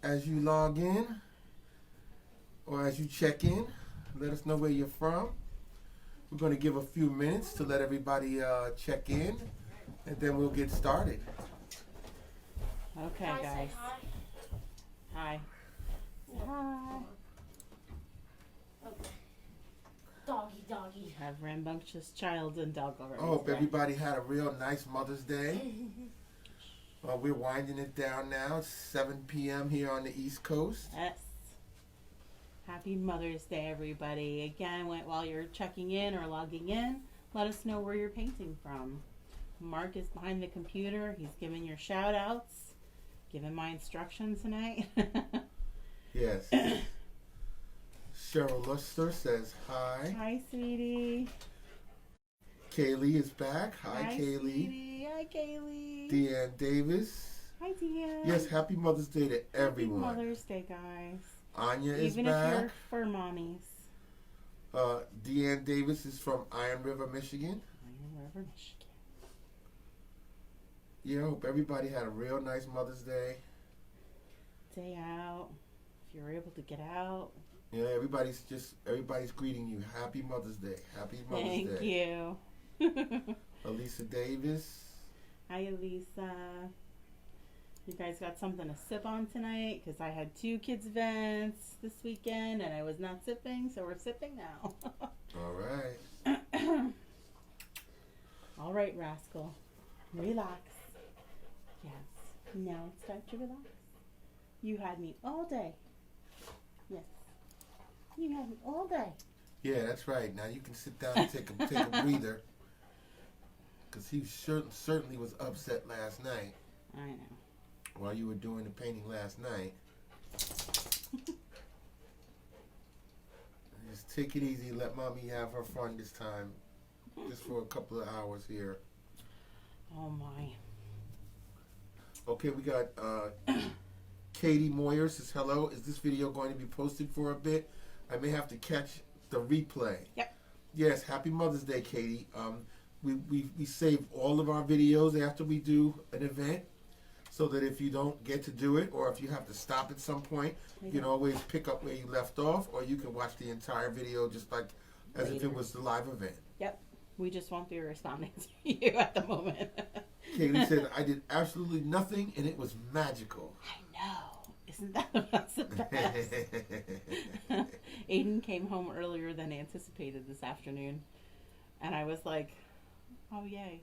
as you log in or as you check in, let us know where you're from. We're going to give a few minutes to let everybody check in, and then we'll get started. Okay, Can I guys. say hi? Hi. Hi. Okay. Doggy, doggy. We have rambunctious child and dog already. I hope everybody had a real nice Mother's Day. We're winding it down now. It's 7 p.m. here on the East Coast. Yes. Happy Mother's Day, everybody. Again, while you're checking in or logging in, let us know where you're painting from. Mark is behind the computer. He's giving your shout outs, giving my instructions tonight. Yes. Cheryl Luster says hi. Hi, sweetie. Kaylee is back. Hi, Kaylee. Sweetie. Hi, Kaylee. Deanne Davis. Hi, Deanne. Yes, happy Mother's Day to everyone. Happy Mother's Day, guys. Anya is Even back. if you're for mommies. Deanne Davis is from Iron River, Michigan. Iron River, Michigan. Yeah, I hope everybody had a real nice Mother's Day. Day out. If you're able to get out. Yeah, everybody's greeting you. Happy Mother's Day. Happy Mother's Thank Day. you. Elisa Davis. Hi, Elisa. You guys got something to sip on tonight? Because I had 2 kids' events this weekend and I was not sipping, so we're sipping now. All right. All right, Rascal. Relax. Yes. Now it's time to relax. You had me all day. Yes. You had me all day. Yeah, that's right. Now you can sit down and take a breather. Because he certainly was upset last night. I know. While you were doing the painting last night. Just take it easy. Let mommy have her fun this time. Just for a couple of hours here. Oh, my. Okay, we got Katie Moyer says, hello. Is this video going to be posted for a bit? I may have to catch the replay. Yep. Yes, happy Mother's Day, Katie. We save all of our videos after we do an event, so that if you don't get to do it, or if you have to stop at some point, you can always pick up where you left off, or you can watch the entire video just like as if it was the live event. Yep. We just won't be responding to you at the moment. Katie said, I did absolutely nothing, and it was magical. I know. Isn't that about the best? Aiden came home earlier than anticipated this afternoon, and I was like, oh, yay.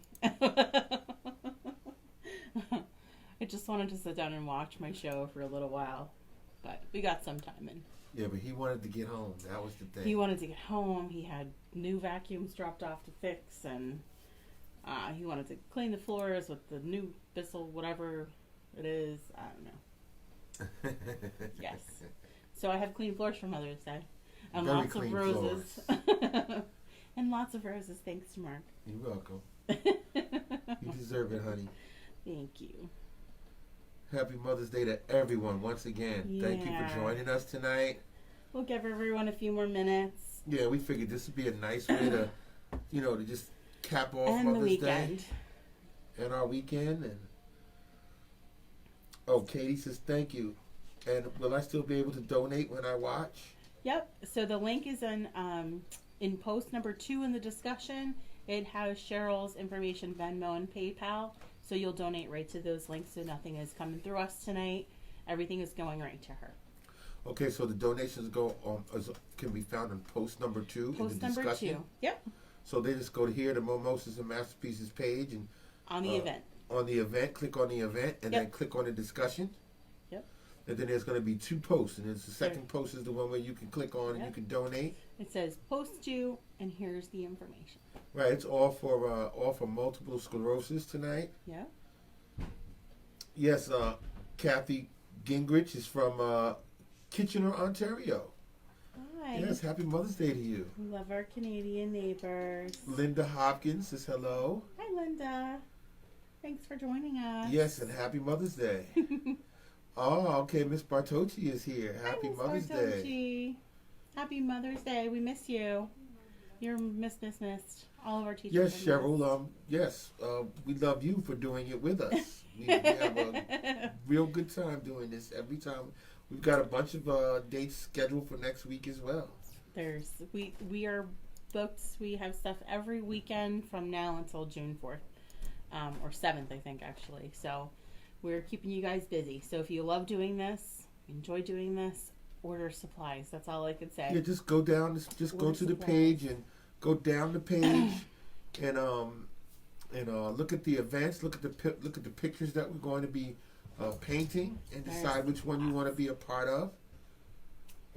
I just wanted to sit down and watch my show for a little while, but we got some time in. Yeah, but he wanted to get home. That was the thing. He wanted to get home. He had new vacuums dropped off to fix, and he wanted to clean the floors with the new Bissell, whatever it is. I don't know. Yes. So I have clean floors for Mother's Day. And Very lots of clean roses. And lots of roses, thanks to Mark. You're welcome. You deserve it, honey. Thank you. Happy Mother's Day to everyone once again. Thank you for joining us tonight. We'll give everyone a few more minutes. Yeah, we figured this would be a nice way to, to just cap off And Mother's the weekend. Day. And our weekend. And oh, Katie says thank you. And will I still be able to donate when I watch? Yep. So the link is in post number 2 in the discussion. It has Cheryl's information, Venmo and PayPal. So you'll donate right to those links, so nothing is coming through us tonight. Everything is going right to her. Okay, so the donations can be found in post number 2 Post in the number discussion. 2. Yep. So they just go to here, the Mimosas and Masterpieces page, and On the event. On the event, click on the event, and then click on the discussion. Yep. And then there's going to be 2 posts, and the second post is the one where you can click on and you can donate. It says post to, and here's the information. Right, it's all for multiple sclerosis tonight. Yeah. Yes, Kathy Gingrich is from Kitchener, Ontario. Hi. Yes, happy Mother's Day to you. We love our Canadian neighbors. Linda Hopkins says hello. Hi, Linda. Thanks for joining us. Yes, and happy Mother's Day. Oh, okay, Miss Bartocci is here. Happy Hi, Miss Mother's Bartocci. Day. Happy Mother's Day. We miss you. You're missed. All of our teachers. Yes, are Cheryl. Yes, we love you for doing it with us. We have a real good time doing this every time. We've got a bunch of dates scheduled for next week as well. We are booked. We have stuff every weekend from now until June 4th, or 7th, I think, actually. So we're keeping you guys busy. So if you love doing this, enjoy doing this, order supplies. That's all I could say. Yeah, just go down. Just go to the page and go down the page, and look at the events. Look at the pictures that we're going to be painting, and decide which one you want to be a part of.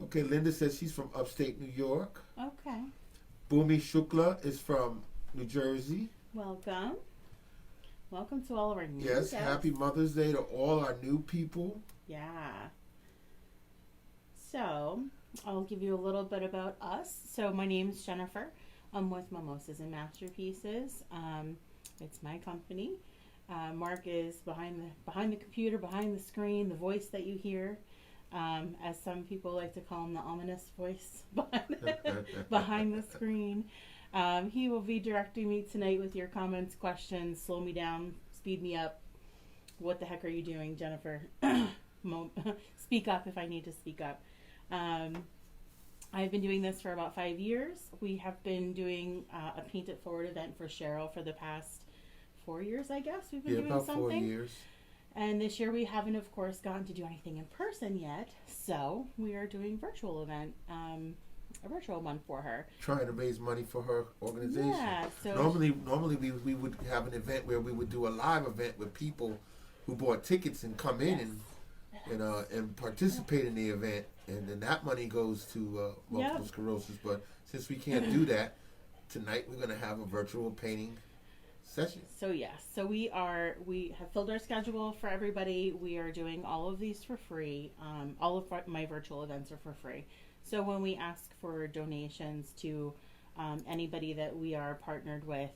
Okay, Linda says she's from upstate New York. Okay. Bhumi Shukla is from New Jersey. Welcome. Welcome to all of our new Yes, guests. happy Mother's Day to all our new people. Yeah. So, I'll give you a little bit about us. So, my name's Jennifer. I'm with Mimosas and Masterpieces. It's my company. Mark is behind the computer, behind the screen, the voice that you hear. As some people like to call him, the ominous voice behind the screen. He will be directing me tonight with your comments, questions, slow me down, speed me up. What the heck are you doing, Jennifer? Speak up if I need to speak up. I've been doing this for about 5 years. We have been doing a Paint It Forward event for Cheryl for the past 4 years, I guess. We've been doing about something. 4 years. And this year we haven't, of course, gotten to do anything in person yet. So we are doing virtual event, a virtual one for her. Trying to raise money for her organization. Yeah. So Normally we would have an event where we would do a live event with people who bought tickets and come in and participate in the event, and then that money goes to multiple sclerosis. But since we can't do that, tonight we're going to have a virtual painting session. So yes, so we have filled our schedule for everybody. We are doing all of these for free. All of my virtual events are for free. So when we ask for donations to anybody that we are partnered with,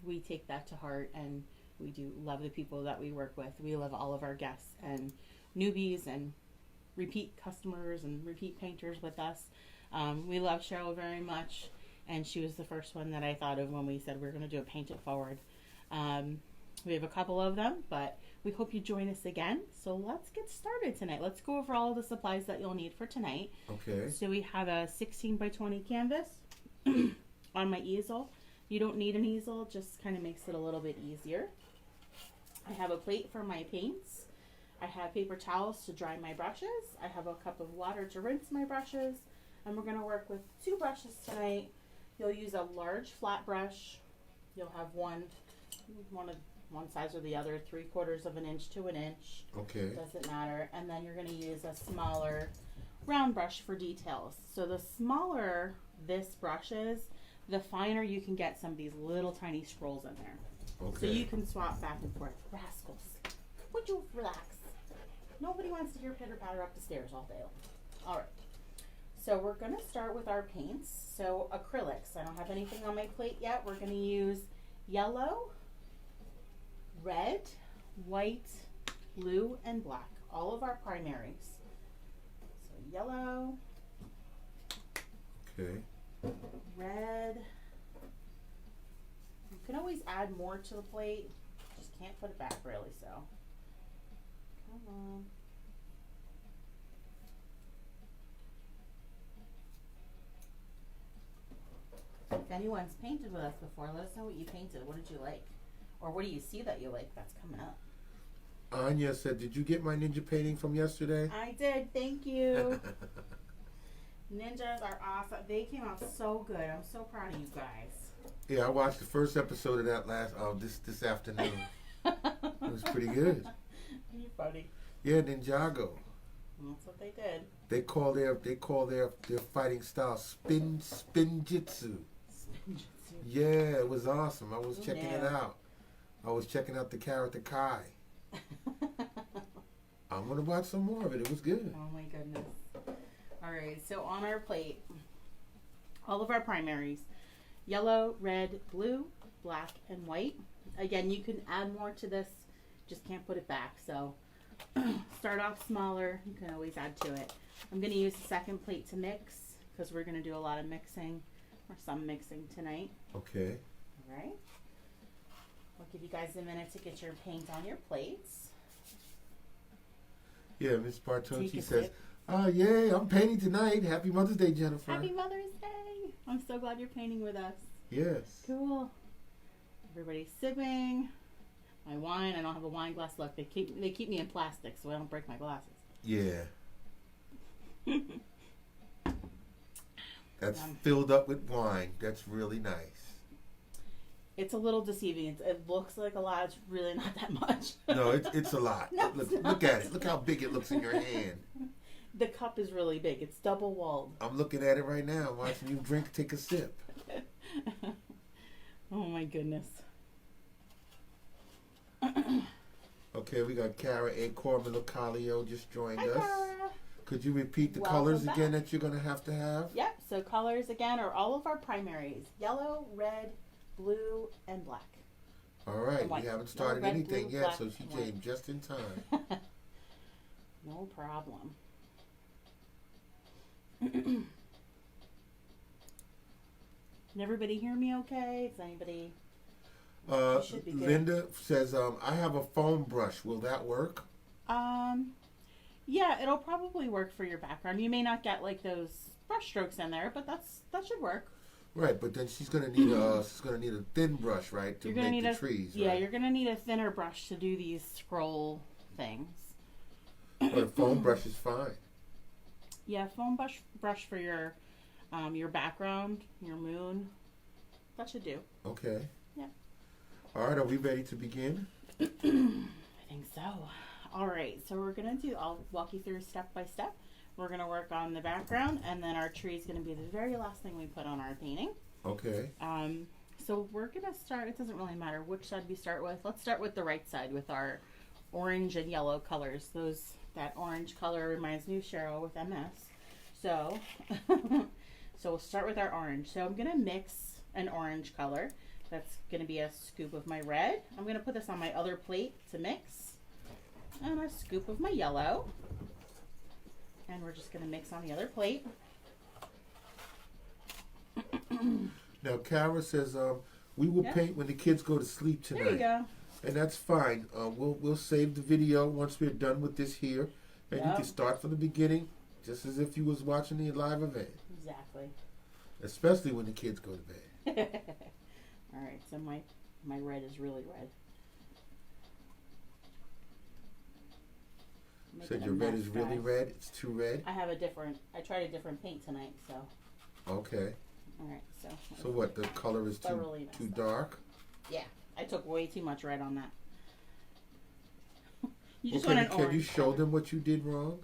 we take that to heart, and we do love the people that we work with. We love all of our guests and newbies and repeat customers and repeat painters with us. We love Cheryl very much. And she was the first one that I thought of when we said we were going to do a Paint It Forward. We have a couple of them, but we hope you join us again. So let's get started tonight. Let's go over all of the supplies that you'll need for tonight. Okay. So we have a 16 by 20 canvas on my easel. You don't need an easel, just kind of makes it a little bit easier. I have a plate for my paints. I have paper towels to dry my brushes. I have a cup of water to rinse my brushes. And we're going to work with 2 brushes tonight. You'll use a large flat brush. You'll have one size or the other, 3/4 of an inch to an inch. Okay. Doesn't matter. And then you're going to use a smaller round brush for details. So the smaller this brush is, the finer you can get some of these little tiny scrolls in there. Okay. So you can swap back and forth. Rascals. Would you relax? Nobody wants to hear pitter patter up the stairs all day long. All right. So we're going to start with our paints. So acrylics. I don't have anything on my plate yet. We're going to use yellow, red, white, blue, and black. All of our primaries. So yellow. Okay. Red. You can always add more to the plate. Just can't put it back really, so. Come on. If anyone's painted with us before, let us know what you painted. What did you like? Or what do you see that you like that's coming up? Anya said, did you get my ninja painting from yesterday? I did, thank you. Ninjas are awesome. They came out so good. I'm so proud of you guys. Yeah, I watched the first episode of that this afternoon. It was pretty good. You're funny. Yeah, Ninjago. That's what they did. They call their fighting style spinjitzu. Yeah, it was awesome. I was checking it out. I was checking out the character Kai. I'm gonna watch some more of it. It was good. Oh my goodness. Alright, so on our plate, all of our primaries, yellow, red, blue, black, and white. Again, you can add more to this, just can't put it back. So start off smaller, you can always add to it. I'm going to use the second plate to mix because we're going to do a lot of mixing. or some mixing tonight. Okay. All right. I'll give you guys a minute to get your paint on your plates. Yeah, Miss So you Bartocci can says, sip. "Oh, yay, I'm painting tonight. Happy Mother's Day, Jennifer." Happy Mother's Day! I'm so glad you're painting with us. Yes. Cool. Everybody's sipping. My wine. I don't have a wine glass. Look, they keep me in plastic so I don't break my glasses. Yeah. That's Yum. filled up with wine. That's really nice. It's a little deceiving. It looks like a lot. It's really not that much. No, it's a lot. No, look, it's look not. at it. Look how big it looks in your hand. The cup is really big. It's double walled. I'm looking at it right now, watching you drink, take a sip. Oh my goodness. Okay, we got Cara A. Cormilocalio just joined Hi, us. Cara. Could you repeat the Welcome colors back. again that you're going to have? Yep. So colors again are all of our primaries: yellow, red, blue, and black. All right, And white. we haven't started Red, anything blue, yet, black, so she and white. came just in time. No problem. Can everybody hear me okay? Is anybody... should be good. Linda says, I have a foam brush. Will that work? Yeah, it'll probably work for your background. You may not get like those brush strokes in there, but that should work. Right, but then she's gonna need a thin brush, right, to You're gonna make need the trees. Yeah, right? you're gonna need a thinner brush to do these scroll things. But a foam brush is fine. Yeah, foam brush for your background, your moon. That should do. Okay. Yeah. All right, are we ready to begin? I think so. All right, so I'll walk you through step by step. We're gonna work on the background, and then our tree is gonna be the very last thing we put on our painting. Okay. So we're gonna start. It doesn't really matter which side we start with. Let's start with the right side with our orange and yellow colors. That orange color reminds me of Cheryl with MS. So, so we'll start with our orange. So I'm gonna mix an orange color. That's gonna be a scoop of my red. I'm gonna put this on my other plate to mix, and a scoop of my yellow. And we're just gonna mix on the other plate. Now, Cara says, we will Yeah. paint when the kids go to sleep tonight. There you go. And that's fine. We'll save the video once we're done with this here, and you Yep. can start from the beginning, just as if you was watching the live event. Exactly. Especially when the kids go to bed. All right, so my red is really red. Making Said a your red mess, is really guys. red. It's too red. I tried a different paint tonight, so. Okay. All right, so. So what? The color is Thoroughly too messed up. dark. Yeah, I took way too much red on that. You just Okay. want an Can you orange show color. them what you did wrong?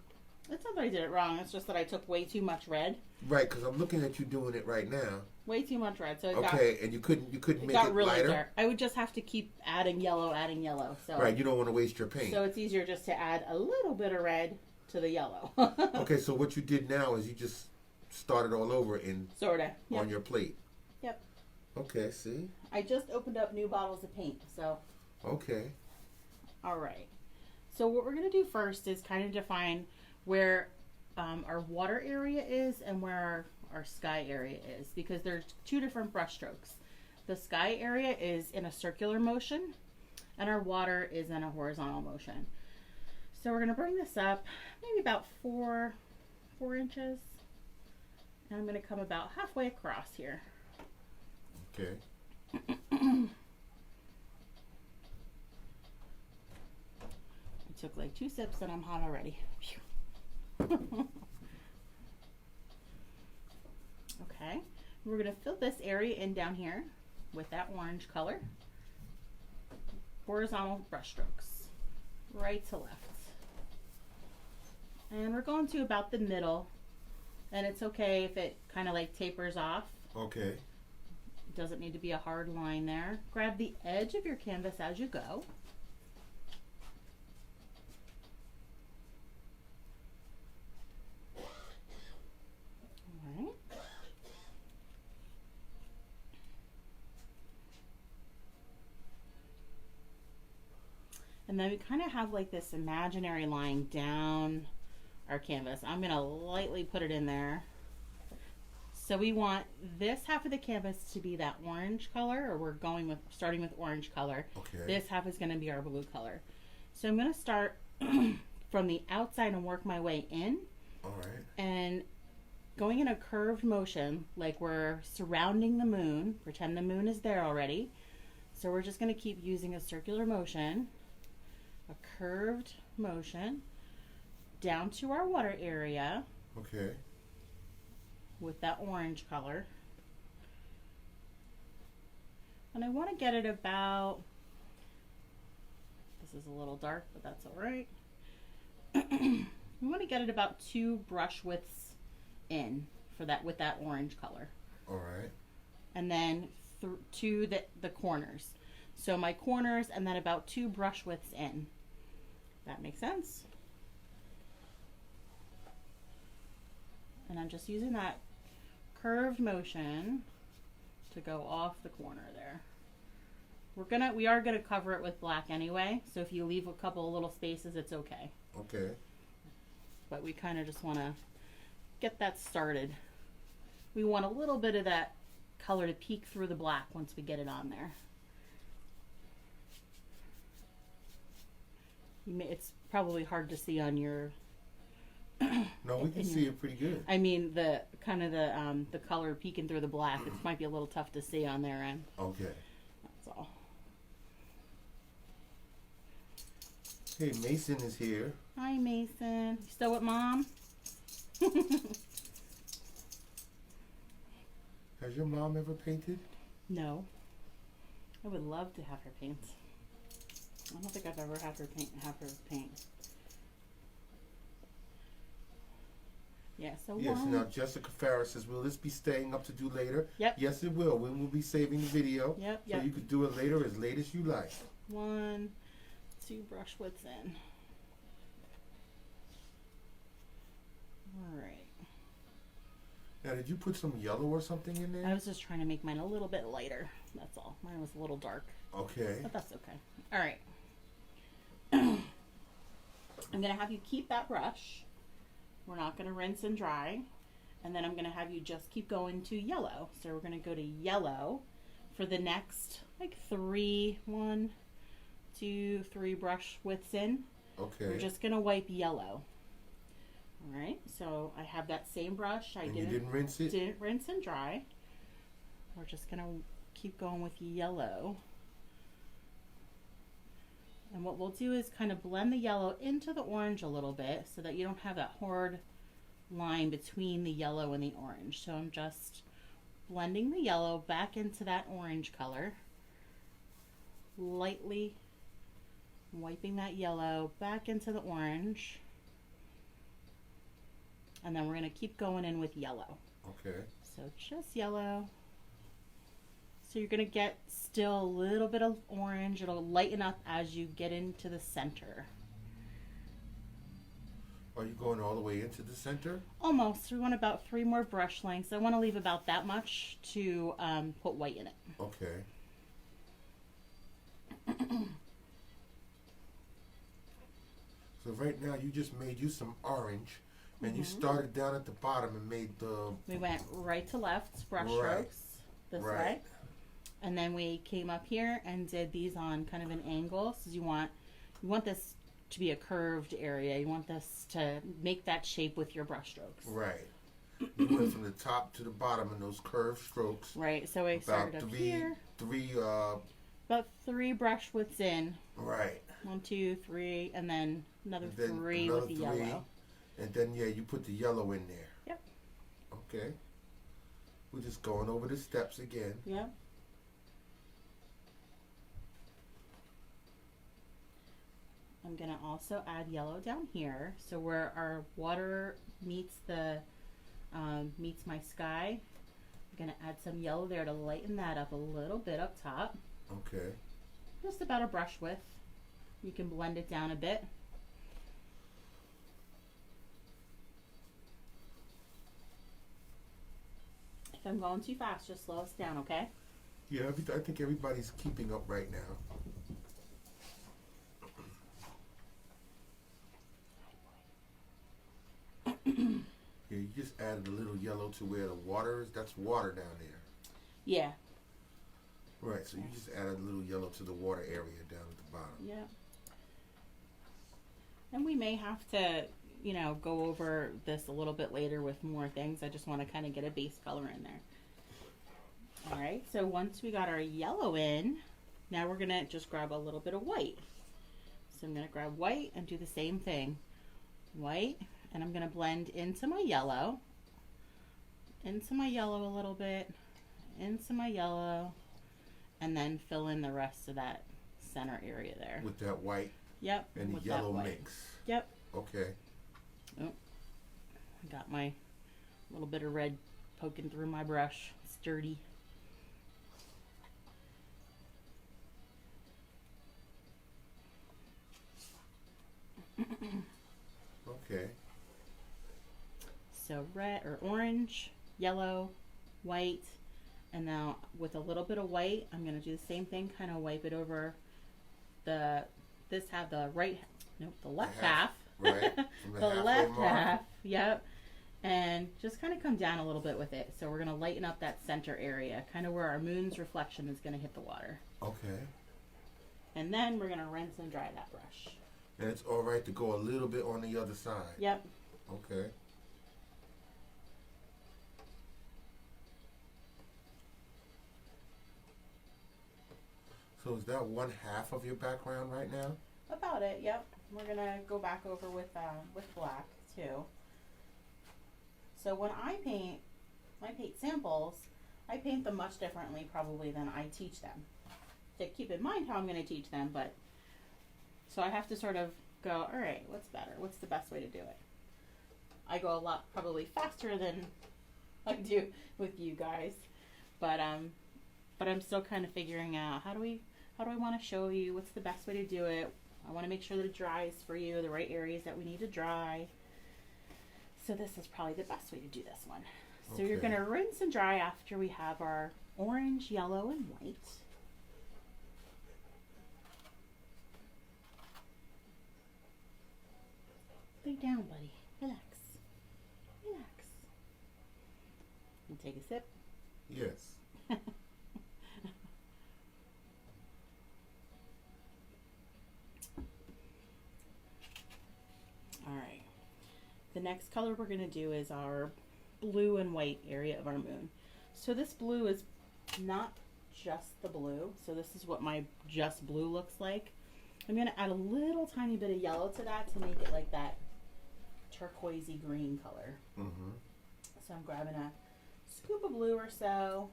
It's not that I did it wrong. It's just that I took way too much red. Right, because I'm looking at you doing it right now. Way too much red. So it Okay, and you couldn't got make it really lighter. dark. I would just have to keep adding yellow. So. Right, you don't want to waste your paint. So it's easier just to add a little bit of red to the yellow. Okay, so what you did now is you just started all over Sorta. Yep. on your plate. Yep. Okay, see? I just opened up new bottles of paint, so. Okay. All right. So what we're going to do first is kind of define where our water area is and where our sky area is, because there's two different brush strokes. The sky area is in a circular motion and our water is in a horizontal motion. So we're going to bring this up maybe about 4 inches, and I'm going to come about halfway across here. Okay. I took like 2 sips and I'm hot already. Phew. Okay, we're going to fill this area in down here with that orange color. Horizontal brush strokes, right to left. And we're going to about the middle, and it's okay if it kind of like tapers off. Okay. It doesn't need to be a hard line there. Grab the edge of your canvas as you go. Alright. And then we kind of have like this imaginary line down our canvas. I'm going to lightly put it in there So we want this half of the canvas to be that orange color, or we're starting with orange color. Okay. This half is going to be our blue color. So I'm going to start from the outside and work my way in. All right. And going in a curved motion, like we're surrounding the moon. Pretend the moon is there already. So we're just going to keep using a circular motion, a curved motion, down to our water area. Okay. With that orange color. And I want to get it about, this is a little dark, but that's all right. We want to get it about 2 brush widths in for that, with that orange color. All right. And then to the corners. So my corners, and then about 2 brush widths in. That makes sense? And I'm just using that curved motion to go off the corner there. We are gonna cover it with black anyway, so if you leave a couple of little spaces, it's okay. Okay. But we kind of just want to get that started. We want a little bit of that color to peek through the black once we get it on there. It's probably hard to see on your. No, we can see it pretty good. I mean, the color peeking through the black. It might be a little tough to see on their end. Okay. That's all. Hey, Mason is here. Hi, Mason. You still with Mom? Has your mom ever painted? No. I would love to have her paint. I don't think I've ever had her paint. Yeah, so Yes, now Jessica Farris says, will this be staying up to do later? Yep. Yes, it will. We will be saving the video. Yep, So you could do it later, as late as you like. 1, 2 brush widths in. All right. Now, did you put some yellow or something in there? I was just trying to make mine a little bit lighter. That's all. Mine was a little dark. Okay. But that's okay. All right. I'm going to have you keep that brush. We're not going to rinse and dry. And then I'm going to have you just keep going to yellow. So we're going to go to yellow for the next, like 1, 2, 3 brush widths in. Okay. We're just going to wipe yellow. All right. So I have that same brush. And you didn't rinse it? Didn't rinse and dry. We're just going to keep going with yellow. And what we'll do is kind of blend the yellow into the orange a little bit so that you don't have that hard line between the yellow and the orange. So I'm just blending the yellow back into that orange color, lightly wiping that yellow back into the orange, and then we're going to keep going in with yellow. Okay. So just yellow. So you're going to get still a little bit of orange. It'll lighten up as you get into the center. Are you going all the way into the center? Almost. We want about 3 more brush lengths. I want to leave about that much to put white in it. Okay. So right now you just made you some orange, and you started down at the bottom and made the... We went right to left, brush Right. strokes this Right. way. And then we came up here and did these on kind of an angle. So you want this to be a curved area. You want this to make that shape with your brush strokes. Right. You went from the top to the bottom in those curved strokes. Right. So I started up here. About 3 brush widths in. Right. 1, 2, 3, and then another And then 3 another with the 3, yellow. And then, yeah, you put the yellow in there. Yep. Okay. We're just going over the steps again. Yep. I'm going to also add yellow down here. So where our water meets meets my sky, I'm going to add some yellow there to lighten that up a little bit up top. Okay. Just about a brush width. You can blend it down a bit. If I'm going too fast, just slow us down, okay? Yeah, I think everybody's keeping up right now. Here, you just added a little yellow to where the water is. That's water down there. Yeah. Right, so you just added a little yellow to the water area down at the bottom. Yeah. And we may have to, you know, go over this a little bit later with more things. I just want to kind of get a base color in there. All right, so once we got our yellow in, now we're going to just grab a little bit of white. So I'm going to grab white and do the same thing. White, and I'm going to blend into my yellow a little bit, into my yellow, and then fill in the rest of that center area there. With that white Yep. and with the that yellow white. mix. Yep. Okay. Oh, I got my little bit of red poking through my brush. It's dirty. Okay. So red or orange, yellow, white, and now with a little bit of white, I'm going to do the same thing, kind of wipe it over the, this have the left half. Right. From The halfway left mark. half, yep. And just kind of come down a little bit with it. So we're going to lighten up that center area, kind of where our moon's reflection is going to hit the water. Okay. And then we're going to rinse and dry that brush. And it's all right to go a little bit on the other side. Yep. Okay. So is that one half of your background right now? About it, yep. We're gonna go back over with black too. So when I paint samples, I paint them much differently probably than I teach them. To keep in mind how I'm gonna teach them, but so I have to sort of go, all right, what's better? What's the best way to do it? I go a lot probably faster than I do with you guys, but I'm still kind of figuring out how do I want to show you what's the best way to do it. I want to make sure that it dries for you, the right areas that we need to dry. So this is probably the best way to do this one. So you're Okay. going to rinse and dry after we have our orange, yellow, and white. Lay down, buddy. Relax. Relax. You take a sip. Yes. All right. The next color we're going to do is our blue and white area of our moon. So this blue is not just the blue. So this is what my just blue looks like. I'm going to add a little tiny bit of yellow to that to make it like that turquoisey green color. Mm-hmm. So I'm grabbing a scoop of blue or so.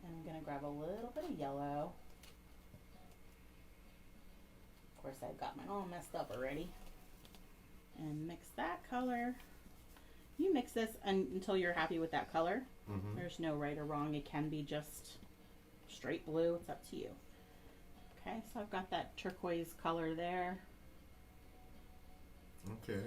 And I'm going to grab a little bit of yellow. Of course, I've got mine all messed up already. And mix that color. You mix this until you're happy with that color. Mm-hmm. There's no right or wrong. It can be just straight blue. It's up to you. Okay, so I've got that turquoise color there. Okay.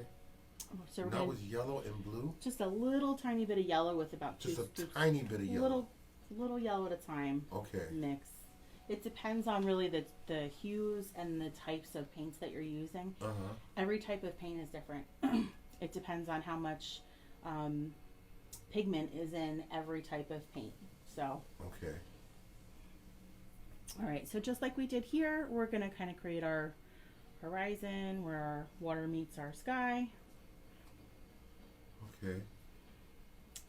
So we're That gonna was yellow and blue? just a little tiny bit of yellow with about Just two a scoops. tiny bit of yellow. Little yellow at a time. Okay. Mix. It depends on really the hues and the types of paints that you're using. Uh-huh. Every type of paint is different. It depends on how much pigment is in every type of paint. So, Okay. all right. So just like we did here, we're going to kind of create our horizon where our water meets our sky. Okay.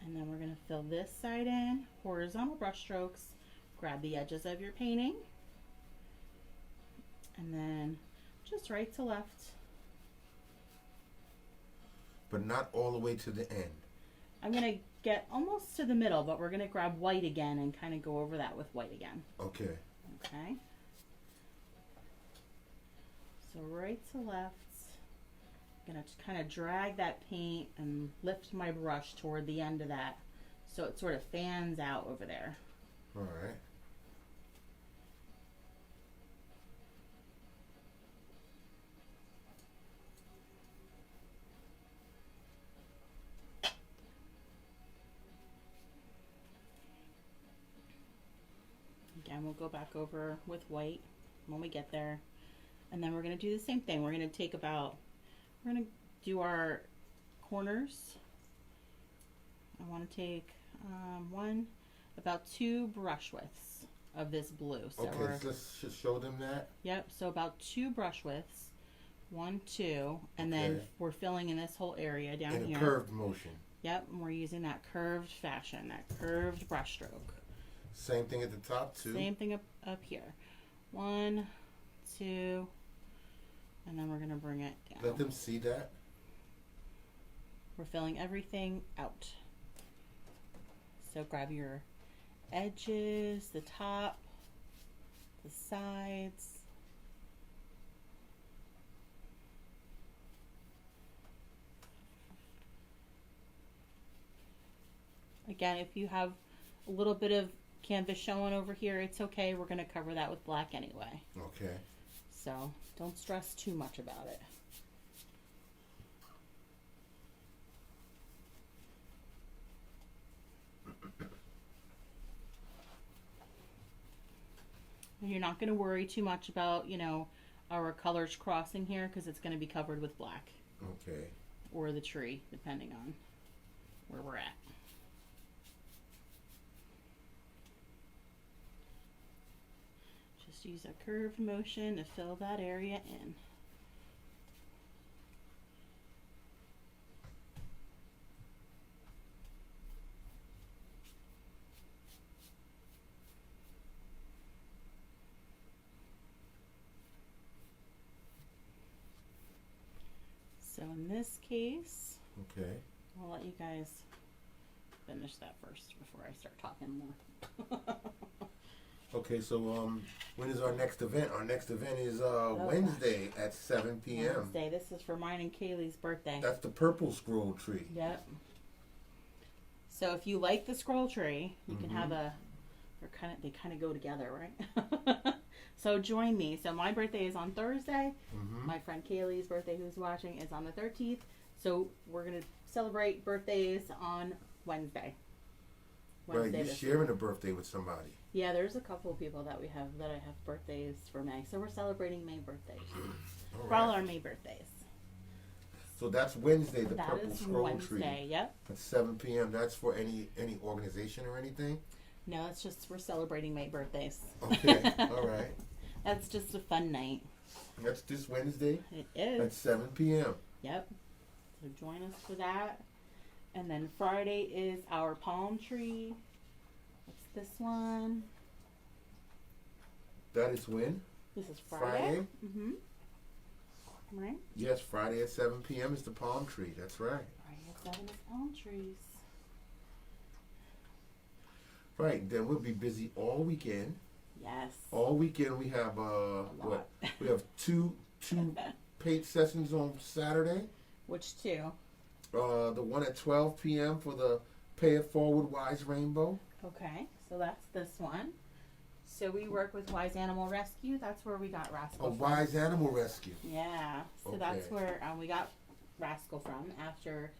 And then we're going to fill this side in, horizontal brush strokes. Grab the edges of your painting. And then just right to left. But not all the way to the end. I'm going to get almost to the middle, but we're going to grab white again and kind of go over that with white again. Okay. Okay. So right to left. I'm going to kind of drag that paint and lift my brush toward the end of that so it sort of fans out over there. All right. Again, we'll go back over with white when we get there. And then we're going to do the same thing. We're going to do our corners want to take about 2 brush widths of this blue. So Okay, so let's just show them that. Yep, so about 2 brush widths. 1, 2, and then Okay. we're filling in this whole area down In here. a curved motion. Yep, and we're using that curved fashion, that curved brush stroke. Same thing at the top, 2. Same thing up here. 1, 2, and then we're going to bring it down. Let them see that. We're filling everything out. So grab your edges, the top, the sides. Again, if you have a little bit of canvas showing over here, it's okay. We're going to cover that with black anyway. Okay. So don't stress too much about it. And you're not going to worry too much about, our colors crossing here because it's going to be covered with black. Okay. Or the tree, depending on where we're at. Just use a curved motion to fill that area in. So in this case, Okay. I'll let you guys finish that first before I start talking more. Okay, so when is our next event? Our next event is Wednesday at 7 p.m. Wednesday. This is for mine and Kaylee's birthday. That's the purple scroll tree. Yep. So if you like the scroll tree, you can have they kind of go together, right? So join me. So my birthday is on Thursday. My friend Kaylee's birthday, who's watching, is on the 13th. So we're gonna celebrate birthdays on Wednesday. Right, you're this sharing a birthday with somebody. Yeah, there's a couple of people that I have birthdays for May. So we're celebrating May birthdays. All For all right. our May birthdays. So that's Wednesday, the That purple is scroll Wednesday, tree. yep. At 7 p.m. That's for any organization or anything? No, it's just we're celebrating May birthdays. Okay, all right. That's just a fun night. That's this Wednesday It at is. 7 p.m. Yep. So join us for that. And then Friday is our palm tree. What's this one? That is when? This is Friday? Friday. Mm-hmm. Right? Yes, Friday at 7 p.m. is the palm tree. That's right. Friday at 7 is palm trees. Right, then we'll be busy all weekend. Yes. All weekend we have lot. we have two paint sessions on Saturday. Which two? The one at 12 p.m. for the Pay It Forward Wise Rainbow. Okay, so that's this one. So we work with Wise Animal Rescue. That's where we got Rascal A from. Wise Animal Rescue. Yeah, so that's Okay. where we got Rascal from after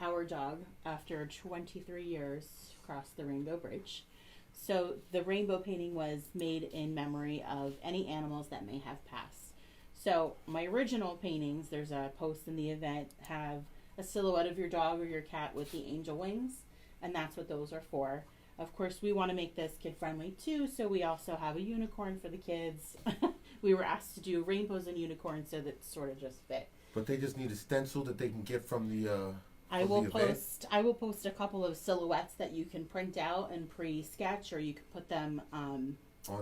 our dog, after 23 years, crossed the Rainbow Bridge. So the rainbow painting was made in memory of any animals that may have passed. So my original paintings, there's a post in the event, have a silhouette of your dog or your cat with the angel wings, and that's what those are for. Of course, we want to make this kid-friendly too, so we also have a unicorn for the kids. We were asked to do rainbows and unicorns, so that sort of just fit. But they just need a stencil that they can get from the I Of will the event? post a couple of silhouettes that you can print out and pre-sketch, or you can put them on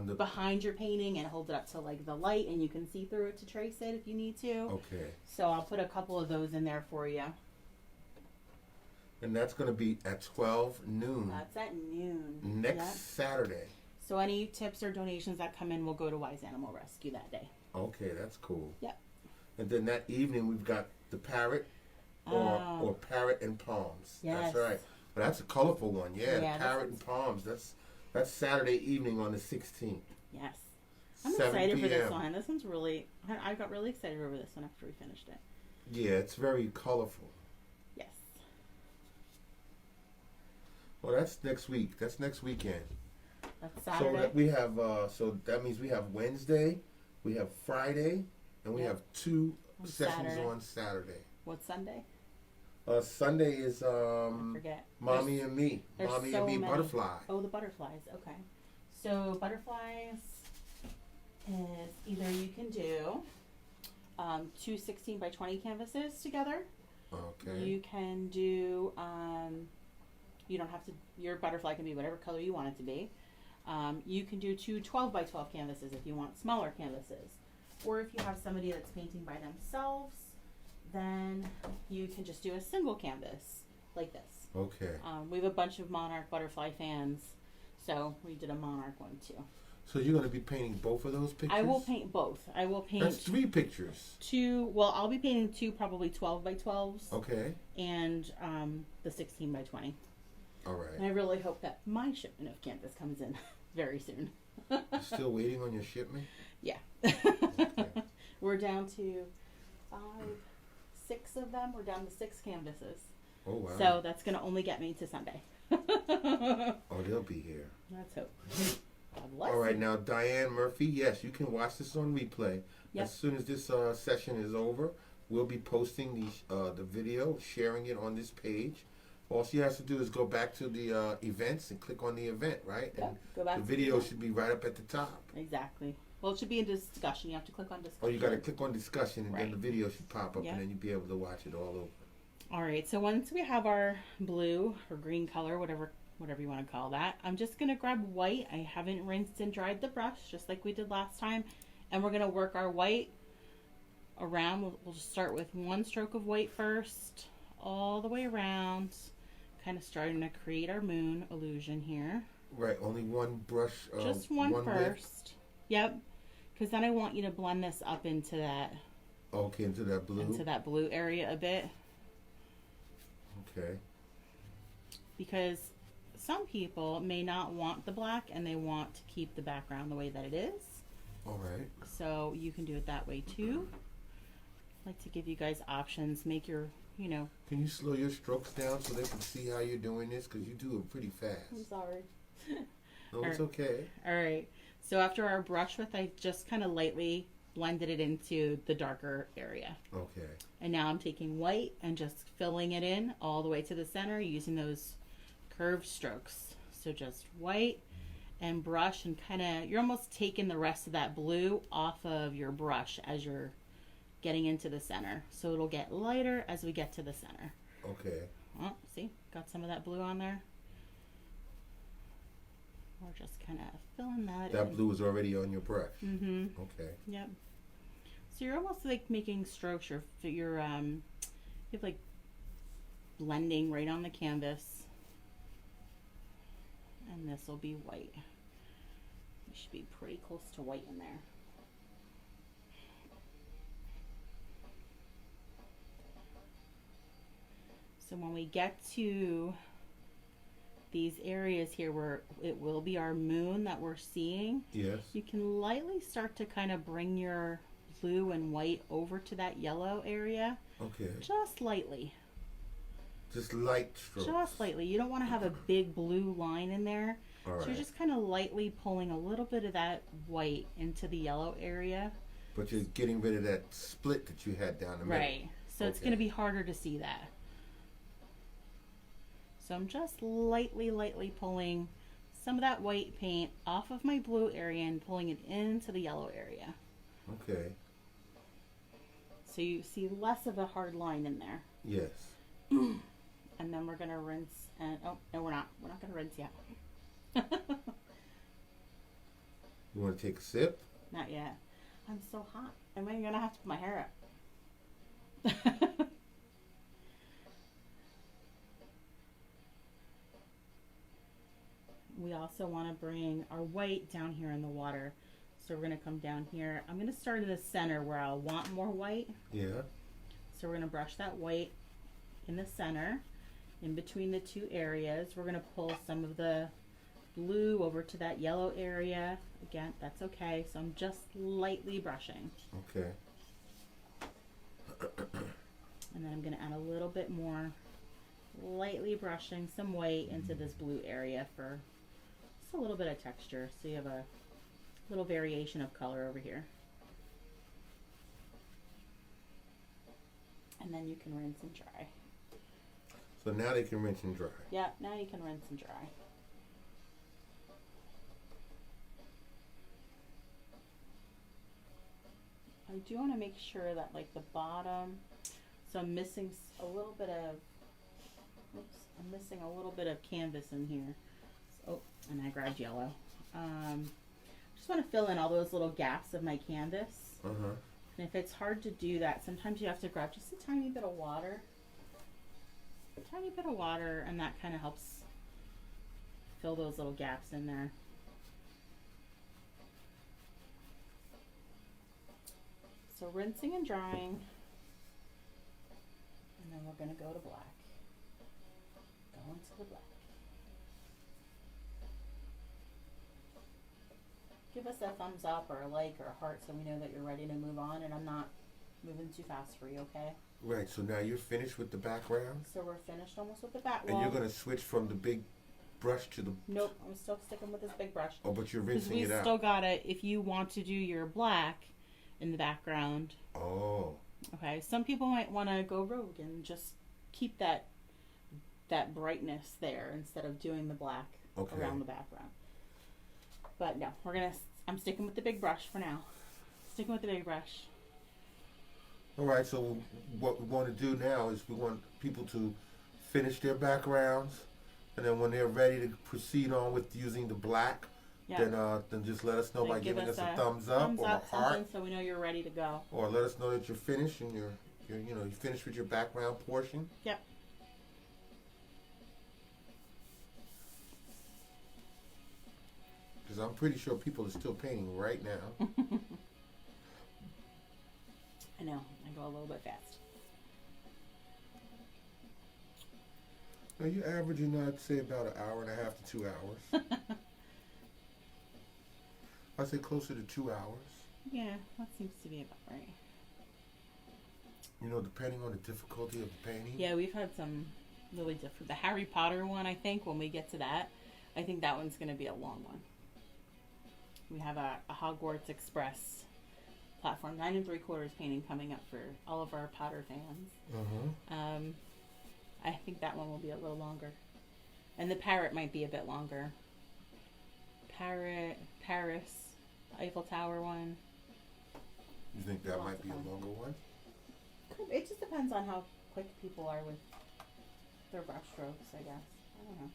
the. behind your painting and hold it up to like the light, and you can see through it to trace it if you need to. Okay, So I'll put a couple of those in there for you. and that's going to be at 12 noon That's at noon. next Yep. Saturday. So any tips or donations that come in will go to Wise Animal Rescue that day. Okay, that's cool. Yep. And then that evening we've got the parrot or parrot and palms. Yes. That's right. But that's a colorful one. Yeah, Yeah, the parrot and palms. That's Saturday evening on the 16th. Yes. I'm 7 excited for this p.m. one. This one's really, I got really excited over this one after we finished it. Yeah, it's very colorful. Yes. Well, that's next week. That's next weekend. That's So Saturday. that we have. So that means we have Wednesday, we have Friday, and we Yep. have two On sessions Saturday. on Saturday. What's Sunday? Sunday is I forget. Mommy and Me. There's Mommy so and Me many. Butterfly. Oh, the butterflies. Okay. So butterflies is either you can do two 16 by 20 canvases together. Okay. You can do, you don't have to, your butterfly can be whatever color you want it to be. You can do two 12 by 12 canvases if you want smaller canvases. Or if you have somebody that's painting by themselves, then you can just do a single canvas like this. Okay. We have a bunch of monarch butterfly fans, so we did a monarch one too. So you're going to be painting both of those pictures? I will paint both. I will paint That's 3 pictures. well, I'll be painting two probably 12 by 12s. Okay. And the 16 by 20. All right. And I really hope that my shipment of canvas comes in very soon. Still waiting on your shipment? Yeah. Okay. We're down to 6 of them. We're down to 6 canvases. Oh, wow. So that's going to only get me to Sunday. Oh, they'll be here. Let's hope. God bless All right, you. now Diane Murphy, yes, you can watch this on replay. Yep. As soon as this session is over, we'll be posting the video, sharing it on this page. All she has to do is go back to the events and click on the event, right? Yep, And go back the to video the- should be right up at the top. Exactly. Well, it should be in discussion. You have to click on discussion. Oh, you got to click on discussion, and then Right. the video should pop up, Yep. and then you'll be able to watch it all over. All right, so once we have our blue or green color, whatever you want to call that, I'm just going to grab white. I haven't rinsed and dried the brush, just like we did last time. And we're going to work our white around. We'll just start with one stroke of white first, all the way around, kind of starting to create our moon illusion here. Right, only one brush. Just one width? first. Yep, because then I want you to blend this up into that Okay, into that blue. area a bit. Okay. Because some people may not want the black and they want to keep the background the way that it is. All right. So you can do it that way too. I like to give you guys options. Make your, Can you slow your strokes down so they can see how you're doing this? Because you do it pretty fast. I'm sorry. No, it's okay. All right. So after our brush width, I just kind of lightly blended it into the darker area. Okay. And now I'm taking white and just filling it in all the way to the center using those curved strokes. So just white and brush and you're almost taking the rest of that blue off of your brush as you're getting into the center. So it'll get lighter as we get to the center. Okay. Oh, see? Got some of that blue on there. We're just kind of filling that in. That blue is already on your brush. Mm-hmm. Okay. Yep. So you're almost like making strokes. You're you have like blending right on the canvas. And this will be white. We should be pretty close to white in there. So when we get to these areas here where it will be our moon that we're seeing, Yes. you can lightly start to kind of bring your blue and white over to that yellow area. Okay. Just lightly. Just light strokes. Just lightly. You don't want to have a big blue line in there. All right. So you're just kind of lightly pulling a little bit of that white into the yellow area. But you're getting rid of that split that you had down the middle. Right. So it's going to be harder to see that. So I'm just lightly pulling some of that white paint off of my blue area and pulling it into the yellow area. Okay. So you see less of a hard line in there. Yes. And then we're going to rinse and, oh, no, we're not going to rinse yet. You want to take a sip? Not yet. I'm so hot. Am I going to have to put my hair up? We also want to bring our white down here in the water. So we're going to come down here. I'm going to start in the center where I'll want more white. Yeah. So we're going to brush that white in the center. In between the two areas, we're going to pull some of the blue over to that yellow area. Again, that's okay. So I'm just lightly brushing. Okay. And then I'm going to add a little bit more, lightly brushing some white into this blue area for just a little bit of texture. So you have a little variation of color over here. And then you can rinse and dry. So now they can rinse and dry. Yep, now you can rinse and dry. I do want to make sure that like the bottom, so I'm missing a little bit of, oops, I'm missing a little bit of canvas in here. Oh, and I grabbed yellow. Just want to fill in all those little gaps of my canvas. Uh-huh. And if it's hard to do that, sometimes you have to grab just a tiny bit of water. A tiny bit of water, and that kind of helps fill those little gaps in there. So rinsing and drying, and then we're going to go to black. Go into the black. Give us a thumbs up or a like or a heart so we know that you're ready to move on, and I'm not moving too fast for you, okay? Right, so now you're finished with the background? So we're finished almost with the back And wall. you're going to switch from the big brush to the... Nope, I'm still sticking with this big brush. Oh, but you're Because rinsing we it out. still got it. If you want to do your black in the background, Oh. okay. Some people might want to go rogue and just keep that brightness there instead of doing the black Okay. around the background. But no, I'm sticking with the big brush for now. Sticking with the big brush. All right, so what we want to do now is we want people to finish their backgrounds, and then when they're ready to proceed on with using the black, Yeah. then just let us know Then by give giving us us a a thumbs up or a heart, something so we know you're ready to go. or let us know that you're finished and you're finished with your background portion. Yep. Because I'm pretty sure people are still painting right now. I know, I go a little bit fast. Now you're averaging, I'd say, about an hour and a half to 2 hours. I'd say closer to 2 hours. Yeah, that seems to be about right. You know, depending on the difficulty of the painting. Yeah, we've had some really different. The Harry Potter one, I think, when we get to that, I think that one's going to be a long one. We have a Hogwarts Express platform 9 3/4 painting coming up for all of our Potter fans. Uh-huh. I think that one will be a little longer, and the parrot might be a bit longer. Paris, Eiffel Tower one. You think that Lots might of be fun. a longer one? It just depends on how quick people are with their brush strokes, I guess. I don't know.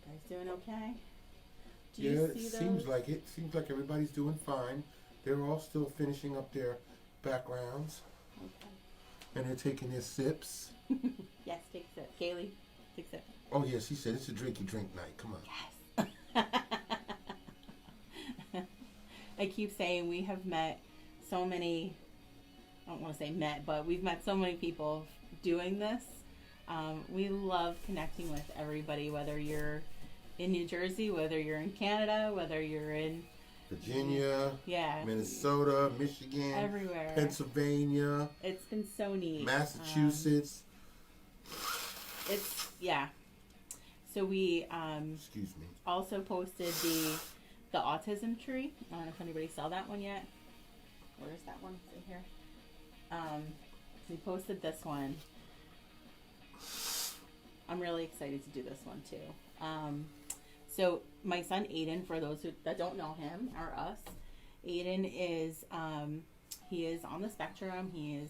Guys doing okay? Do Yeah, you it see seems those? like it. Seems like everybody's doing fine. They're all still finishing up their backgrounds, Okay. and they're taking their sips. Yes, take a sip. Kaylee, take a sip. Oh yeah, she said it's a drinky drink night. Come on. Yes. I keep saying we have met so many, I don't want to say met, but we've met so many people doing this. We love connecting with everybody, whether you're in New Jersey, whether you're in Canada, whether you're in Virginia, yeah, Minnesota, Michigan, everywhere. Pennsylvania, It's been so neat. Massachusetts. It's yeah. So we Excuse me. also posted the autism tree. I don't know if anybody saw that one yet. Where is that one? Is it here? We posted this one. I'm really excited to do this one too. So my son Aiden, for those that don't know him or us, Aiden is he is on the spectrum. He is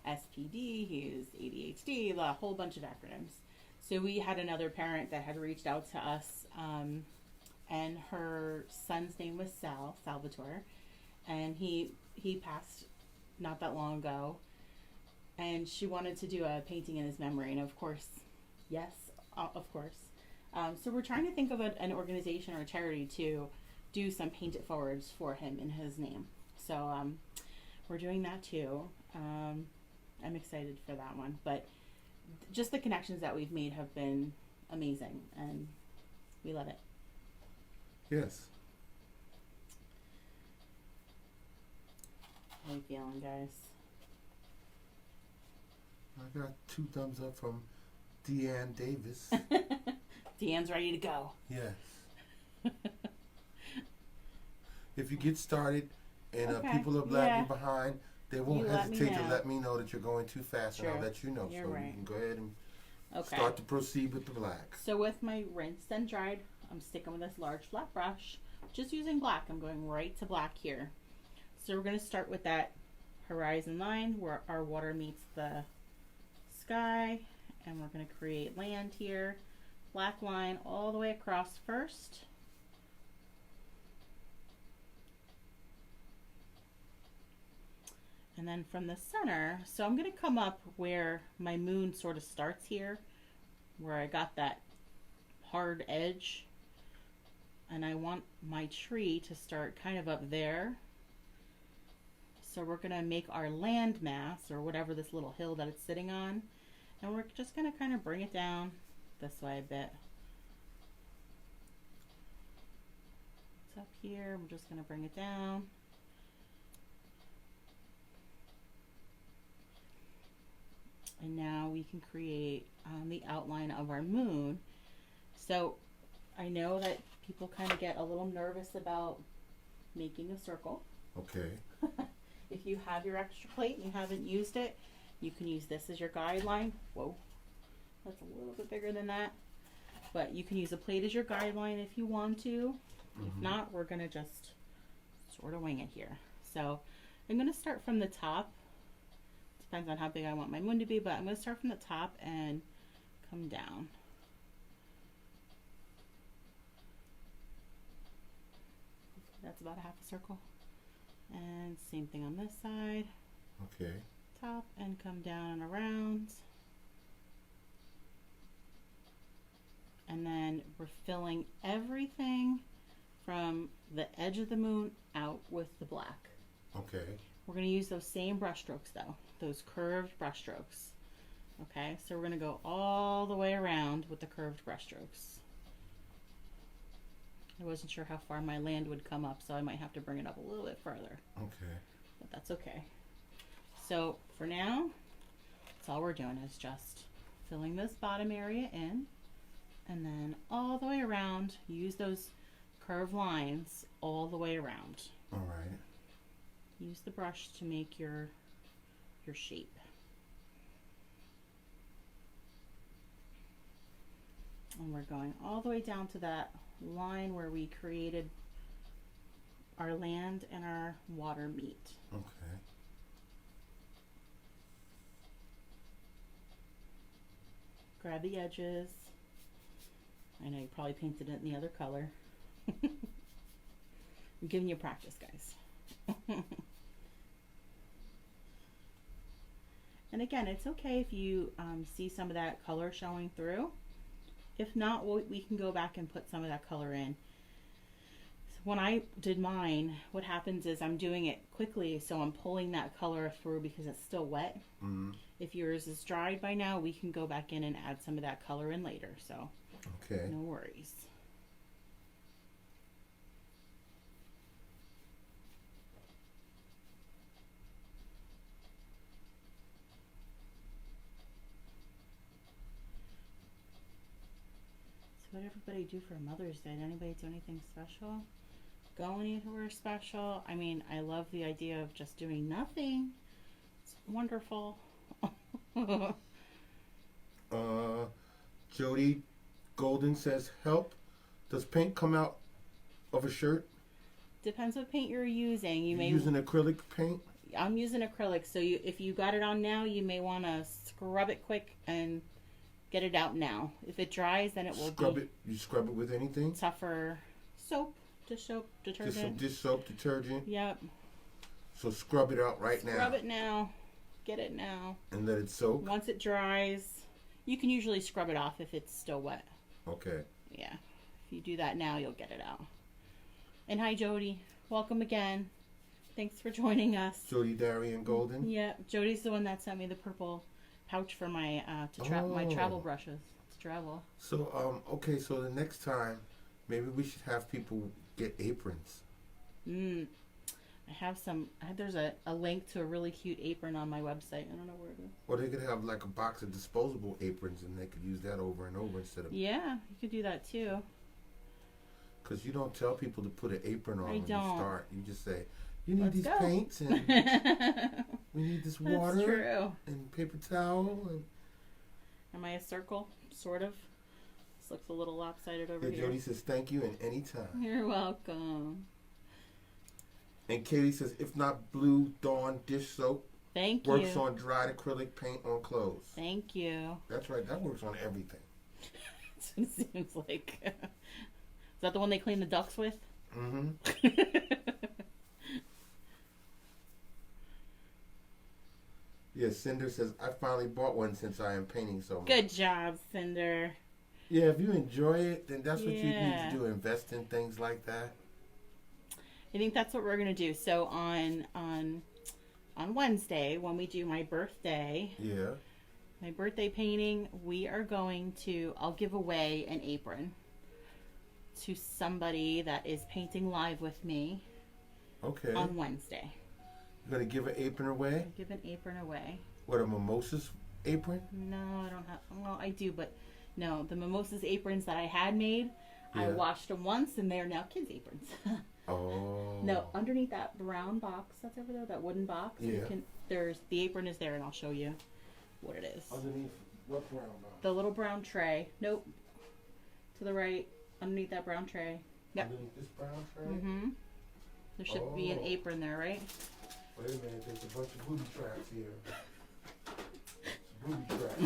SPD. He is ADHD. A whole bunch of acronyms. So we had another parent that had reached out to us, and her son's name was Salvatore, and he passed not that long ago, and she wanted to do a painting in his memory, and of course, yes, of course. So we're trying to think of an organization or a charity to do some paint it forwards for him in his name. So we're doing that too. I'm excited for that one, but just the connections that we've made have been amazing, and we love it. Yes. How you feeling, guys? I got 2 thumbs up from Deanne Davis. Deanne's ready to go. Yes. If you get started and Okay, people are lagging yeah. behind, They won't You let me hesitate to know. let me know that you're going too fast, and I'll Sure. let you know. You're so right. you can go ahead and Okay. start to proceed with the black. So with my rinsed and dried, I'm sticking with this large flat brush. Just using black. I'm going right to black here. So we're going to start with that horizon line where our water meets the sky. And we're going to create land here. Black line all the way across first. And then from the center, so I'm going to come up where my moon sort of starts here, where I got that hard edge. And I want my tree to start kind of up there. So we're going to make our land mass, or whatever this little hill that it's sitting on. And we're just going to kind of bring it down this way a bit. It's up here. We're just going to bring it down. And now we can create the outline of our moon. So I know that people kind of get a little nervous about making a circle. Okay. If you have your extra plate and you haven't used it, you can use this as your guideline. Whoa, that's a little bit bigger than that. But you can use a plate as your guideline if you want to. If not, we're going to just sort of wing it here. So I'm going to start from the top. Depends on how big I want my moon to be, but I'm going to start from the top and come down. That's about a half a circle. And same thing on this side. Okay. Top and come down and around. And then we're filling everything from the edge of the moon out with the black. Okay. We're going to use those same brush strokes though, those curved brush strokes. Okay, so we're going to go all the way around with the curved brush strokes. I wasn't sure how far my land would come up, so I might have to bring it up a little bit further. Okay. But that's okay. So for now, that's all we're doing is just filling this bottom area in, and then all the way around, use those curved lines all the way around. All right. Use the brush to make your shape. And we're going all the way down to that line where we created our land and our water meet. Okay. Grab the edges. I know you probably painted it in the other color. I'm giving you practice, guys. And again, it's okay if you see some of that color showing through. If not, we can go back and put some of that color in. So when I did mine, what happens is I'm doing it quickly, so I'm pulling that color through because it's still wet. Mm-hmm. If yours is dried by now, we can go back in and add some of that color in later, so Okay. no worries. So what did everybody do for Mother's Day? Did anybody do anything special? Go anywhere special? I mean, I love the idea of just doing nothing. It's wonderful. Jody Golden says, help. Does paint come out of a shirt? Depends what paint you're using. You may Using acrylic paint? I'm using acrylic, so if you got it on now, you may want to scrub it quick and get it out now. If it dries, then it will Scrub it. You scrub it with anything? tougher. Soap, dish soap, Just some detergent. dish soap, detergent. Yep. So scrub it out right now. Scrub it now. Get it now. And let it soak? Once it dries, you can usually scrub it off if it's still wet. Okay. Yeah. If you do that now, you'll get it out. And hi, Jody. Welcome again. Thanks for joining us. Jody Darian Golden? Yeah, Jody's the one that sent me the purple pouch for my my travel brushes to travel. So, okay, so the next time, maybe we should have people get aprons. I have some. There's a link to a really cute apron on my website. I don't know where it is. Or they could have like a box of disposable aprons and they could use that over and over instead of... Yeah, you could do that too. Because you don't tell people to put an apron on I when don't. you start. You just say, You need Let's these go. paints and we need this water That's true. and paper towel. And Am I a circle? Sort of. This looks a little lopsided over yeah, here. Jody says thank you and anytime. You're welcome. And Katie says if not Blue Dawn dish soap Thank works you. on dried acrylic paint on clothes. Thank you. That's right. That works on everything. It seems like. Is that the one they clean the ducks with? Mm-hmm. Yeah, Cinder says I finally bought one since I am painting so much. Good job, Cinder. Yeah, if you enjoy it, then that's what you need Yeah. to do. Invest in things like that. I think that's what we're gonna do. So on Wednesday, when we do my birthday painting, we are going to. I'll give away an apron to somebody that is painting live with me Okay. on Wednesday. You're gonna give an apron away? I'll give an apron away. What, a mimosas apron? No, I don't have. Well, I do, but no. The mimosas aprons that I had made, I Yeah. washed them once, and they're now kids' aprons. Oh. No, underneath that brown box that's over there, that wooden box, you Yeah. can. There's the apron is there, and I'll show you what it is. Underneath what brown box? The little brown tray. Nope. To the right, underneath that brown tray. Yep. Underneath this brown tray? Mm-hmm. There should be an Oh. apron there, right? Wait a minute, there's a bunch of booby traps here. It's a booby trap.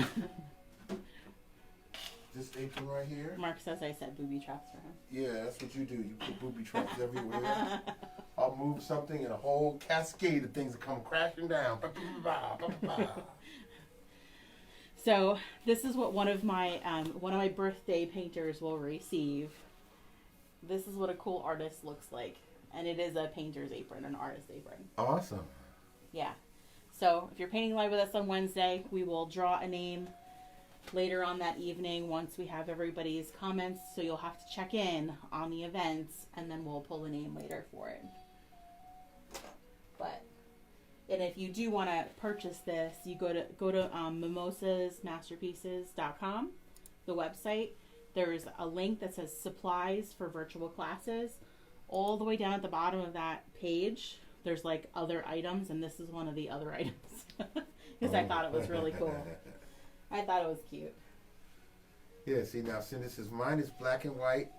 This apron right here? Mark says I said booby traps for him. Yeah, that's what you do. You put booby traps everywhere. I'll move something and a whole cascade of things will come crashing down. Ba, ba, ba, ba, ba, ba. So this is what one of my birthday painters will receive. This is what a cool artist looks like, and it is a painter's apron, an artist apron. Awesome. Yeah. So if you're painting live with us on Wednesday, we will draw a name later on that evening once we have everybody's comments. So you'll have to check in on the events, and then we'll pull a name later for it. And if you do want to purchase this, you go to mimosasmasterpieces.com, the website. There's a link that says supplies for virtual classes. All the way down at the bottom of that page, there's like other items, and this is one of the other items because I thought it was really cool. I thought it was cute. Yeah, see now, Cindy says mine is black and white.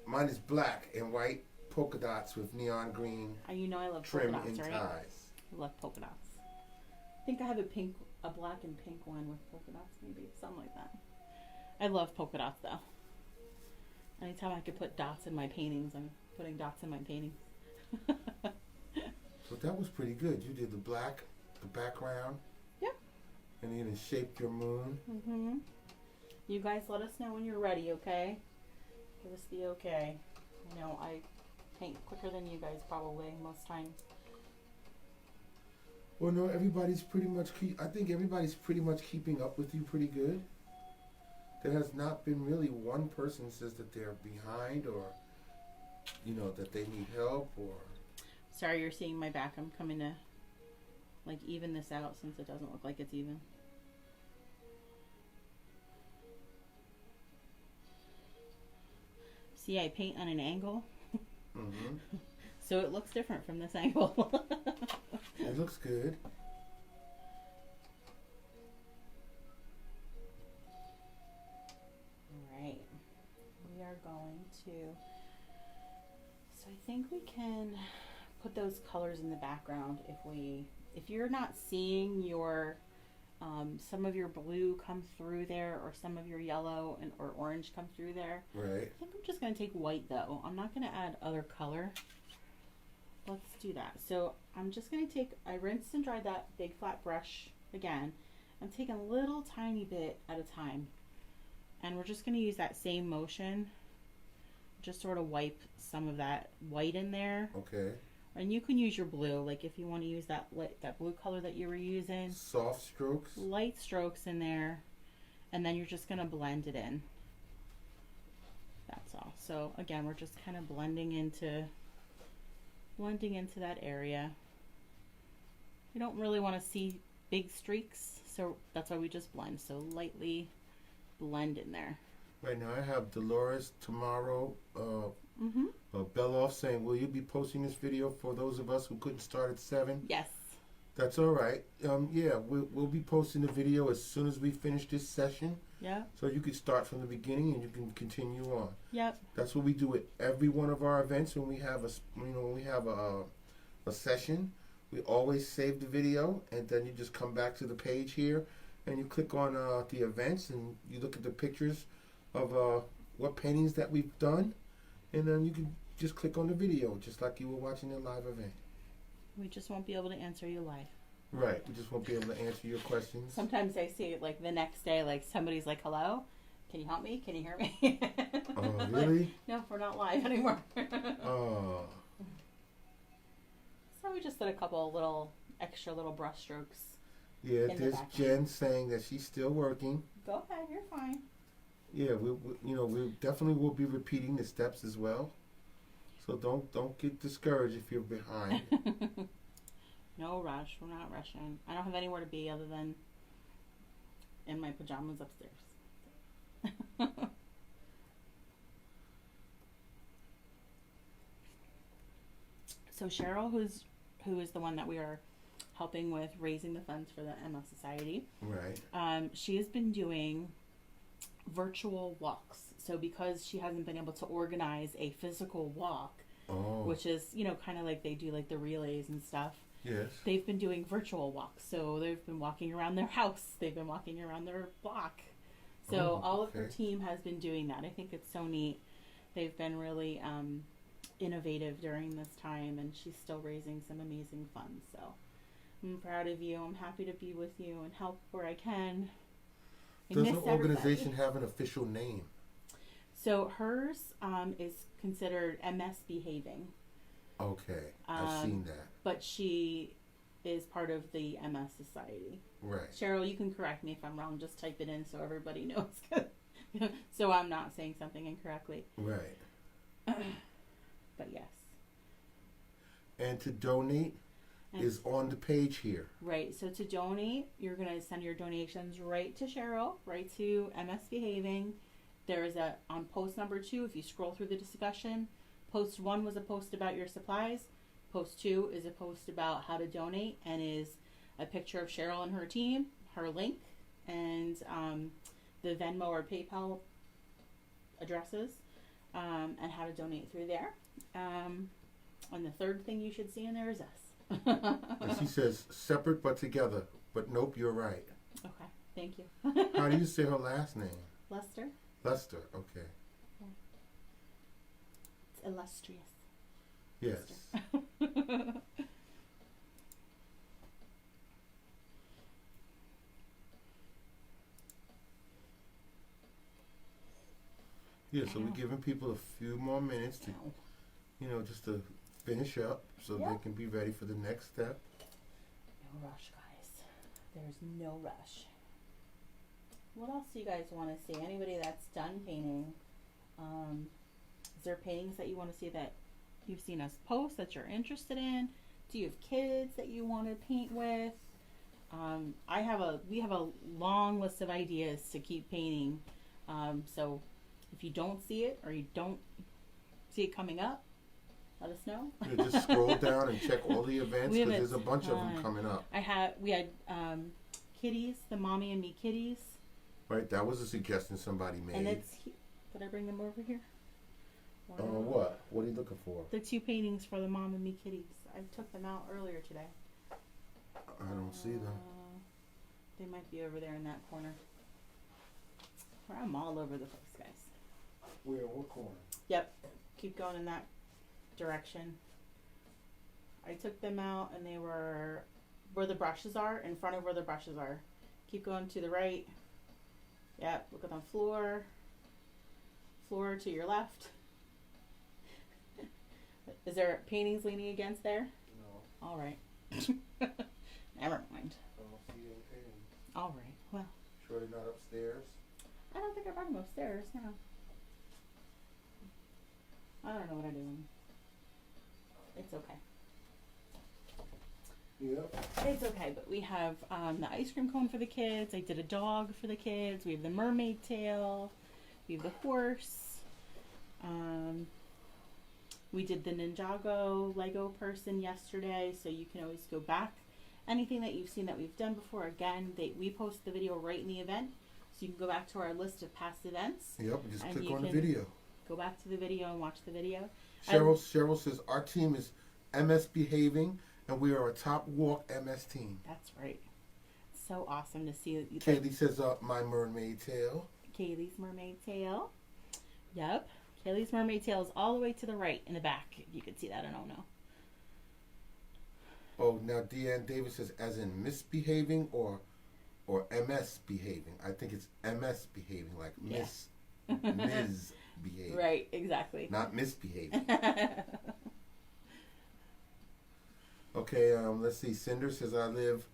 Mine is black and white polka dots with neon green You know I love polka trim dots, and right? ties. I love polka dots. I think I have a black and pink one with polka dots, maybe something like that. I love polka dots though. Anytime I could put dots in my paintings, I'm putting dots in my paintings. So that was pretty good. You did the black, the background. Yep. And then it shaped your moon. Mm-hmm. You guys let us know when you're ready, okay? Give us the okay. I know I paint quicker than you guys probably most times. Well, no, everybody's pretty much I think everybody's pretty much keeping up with you pretty good. There has not been really one person says that they're behind or, you know, that they need help or. Sorry you're seeing my back. I'm coming to like even this out since it doesn't look like it's even. See, I paint on an angle, Mm-hmm. so it looks different from this angle. It looks good. Alright, we are going to, so I think we can put those colors in the background if you're not seeing your, some of your blue come through there or some of your yellow or orange come through there. Right. I think I'm just going to take white though. I'm not going to add other color. Let's do that. So I'm just going to I rinsed and dried that big flat brush again. I'm taking a little tiny bit at a time. And we're just going to use that same motion. Just sort of wipe some of that white in there. Okay. And you can use your blue, like if you want to use that blue color that you were using. Soft strokes. Light strokes in there. And then you're just going to blend it in. That's all. So again, we're just kind of blending into that area. You don't really want to see big streaks, so that's why we just blend. So lightly blend in there. Right now I have Dolores Tomorrow Mm-hmm. Beloff saying, will you be posting this video for those of us who couldn't start at 7? Yes. That's all right. Yeah, we'll be posting the video as soon as we finish this session. Yep. So you can start from the beginning and you can continue on. Yep. That's what we do at every one of our events when we have a session. We always save the video, and then you just come back to the page here, and you click on the events, and you look at the pictures of what paintings that we've done, and then you can just click on the video, just like you were watching a live event. We just won't be able to answer you live. Right. We just won't be able to answer your questions. Sometimes I see it like the next day, like somebody's like, "Hello, can you help me? Can you hear me?" Oh, really? Like, no, we're not live anymore. Oh. So we just did a couple little extra little brush strokes. Yeah, In the there's background. Jen saying that she's still working. Go ahead, you're fine. Yeah, we definitely will be repeating the steps as well. So don't get discouraged if you're behind. No rush. We're not rushing. I don't have anywhere to be other than in my pajamas upstairs. So Cheryl, who is the one that we are helping with raising the funds for the MS Society, Right. she has been doing virtual walks. So because she hasn't been able to organize a physical walk, Oh. which is, kind of like they do like the relays and stuff, Yes. they've been doing virtual walks. So they've been walking around their house. They've been walking around their block. So Oh, all of her okay. team has been doing that. I think it's so neat. They've been really innovative during this time, and she's still raising some amazing funds. So I'm proud of you. I'm happy to be with you and help where I can. I Does miss the organization everybody. have an official name? So hers is considered MS Behaving. Okay, I've seen that. But she is part of the MS Society. Right. Cheryl, you can correct me if I'm wrong. Just type it in so everybody knows. So I'm not saying something incorrectly. Right. But yes. And to donate And- is on the page here. Right. So to donate, you're going to send your donations right to Cheryl, right to MS Behaving. There's on post number 2, if you scroll through the discussion, post 1 was a post about your supplies. Post 2 is a post about how to donate and is a picture of Cheryl and her team, her link, and the Venmo or PayPal addresses, and how to donate through there. And the third thing you should see in there is us. And she says, separate but together. But nope, you're right. Okay, thank you. How do you say her last name? Lester? Lester, okay. It's illustrious. Yes. Yeah, so we're giving people a few more minutes to, just to finish up so they Yep. can be ready for the next step. No rush, guys. There's no rush. What else do you guys want to see? Anybody that's done painting? Is there paintings that you want to see that you've seen us post that you're interested in? Do you have kids that you want to paint with? We have a long list of ideas to keep painting. So if you don't see it or you don't see it coming up, let us know. You just scroll down and check all the events We have because a there's a bunch of them ton. coming up. We had kitties, the Mommy and Me kitties. Right, that was a suggestion somebody made. And did I bring them over here? Or not? What? What are you looking for? The 2 paintings for the Mom and Me kitties. I took them out earlier today. I don't see them. They might be over there in that corner. I'm all over the place, guys. Where? What corner? Yep. Keep going in that direction. I took them out and they were where the brushes are, in front of where the brushes are. Keep going to the right. Yep. Look at the floor. Floor to your left. Is there paintings leaning against there? No, All right. Never mind. I don't see anything. All right. Well, Sure they're not upstairs? I don't think I brought them upstairs. No. I don't know what I'm doing. It's okay. Yep. It's okay, but we have the ice cream cone for the kids. I did a dog for the kids. We have the mermaid tail. We have the horse. We did the Ninjago Lego person yesterday, so you can always go back. Anything that you've seen that we've done before, again, we post the video right in the event, so you can go back to our list of past events. Yep, just and click you on the can video. Go back to the video and watch the video. Cheryl says our team is MS Behaving, and we are a top walk MS team. That's right. So awesome to see. Kaylee says my mermaid tail. Kaylee's mermaid tail. Yep. Kaylee's mermaid tail is all the way to the right in the back. You can see that in Ono. Oh, now Deanne Davis says as in misbehaving or MS behaving. I think it's MS behaving, like miss, misbehaving. Right, exactly. Not misbehaving. Okay, let's see. Cinder says I live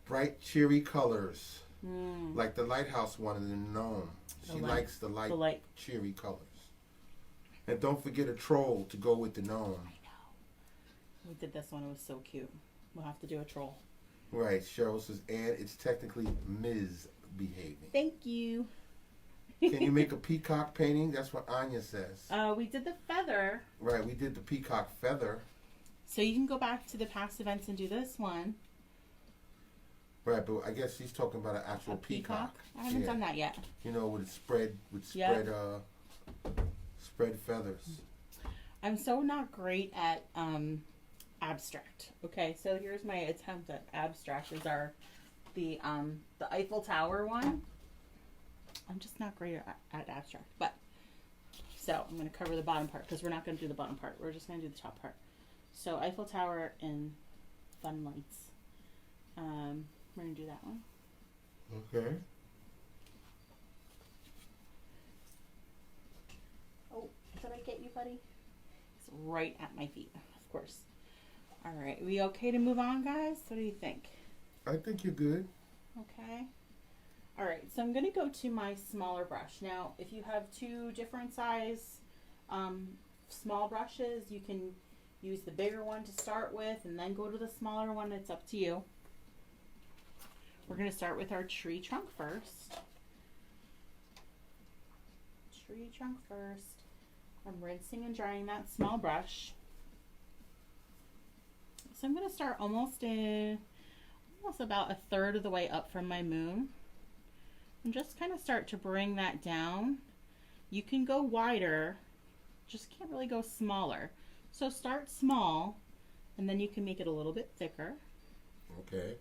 bright, cheery colors, like the lighthouse one in the gnome. She likes the light, cheery colors. And don't forget a troll to go with the gnome. I know. We did this one. It was so cute. We'll have to do a troll. Right. Cheryl says, and it's technically misbehaving. Thank you. Can you make a peacock painting? That's what Anya says. We did the feather. Right. We did the peacock feather. So you can go back to the past events and do this one. Right, but I guess she's talking about an actual peacock. I haven't done that yet. You know, with spread feathers. I'm so not great at abstract. Okay, so here's my attempt at abstract. Is the Eiffel Tower one. I'm just not great at abstract. But so I'm going to cover the bottom part because we're not going to do the bottom part. We're just going to do the top part. So Eiffel Tower and fun lights. We're going to do that one. Okay. Oh, did I get you, buddy? It's right at my feet, of course. All right, we okay to move on, guys? What do you think? I think you're good. Okay. All right, so I'm going to go to my smaller brush. Now, if you have two different size small brushes, you can use the bigger one to start with and then go to the smaller one. It's up to you. We're going to start with our tree trunk first. Tree trunk first. I'm rinsing and drying that small brush. So I'm going to start almost about a third of the way up from my moon. And just kind of start to bring that down. You can go wider, just can't really go smaller. So start small, and then you can make it a little bit thicker. Okay.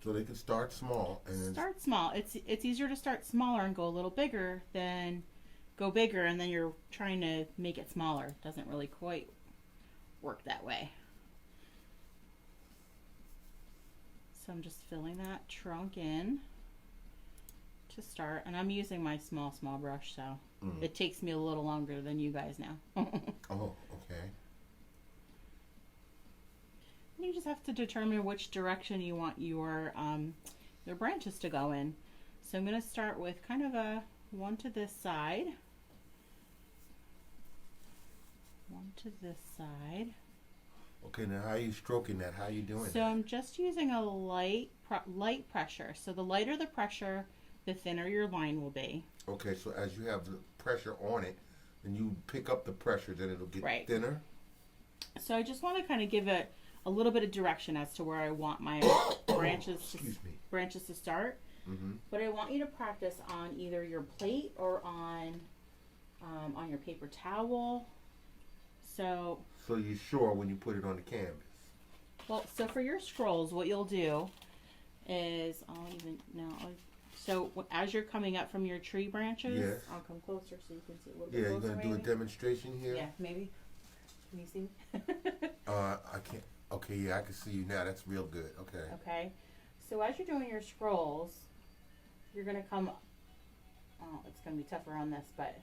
So they can start small and then Start small. It's easier to start smaller and go a little bigger than go bigger and then you're trying to make it smaller. It doesn't really quite work that way. So I'm just filling that trunk in to start, and I'm using my small brush, so it takes me a little longer than you guys now. Oh, okay. You just have to determine which direction you want your branches to go in. So I'm going to start with kind of a one to this side, one to this side. Okay, now how are you stroking that? How are you doing So I'm just using a light pressure. So the lighter the pressure, the thinner your line will be. Okay, so as you have the pressure on it, then you pick up the pressure, then it'll get Right. thinner. So I just want to kind of give it a little bit of direction as to where I want my branches to start. But I want you to practice on either your plate or on your paper towel. So you're sure when you put it on the canvas. Well, so for your scrolls, what you'll do is, as you're coming up from your tree branches, Yes. I'll come closer so you can see a little Yeah, bit you're closer. going to do a demonstration here? Yeah, maybe. Can you see me? I can't. Okay, yeah, I can see you now. That's real good. Okay. Okay. So as you're doing your scrolls, you're going to come, it's going to be tougher on this, but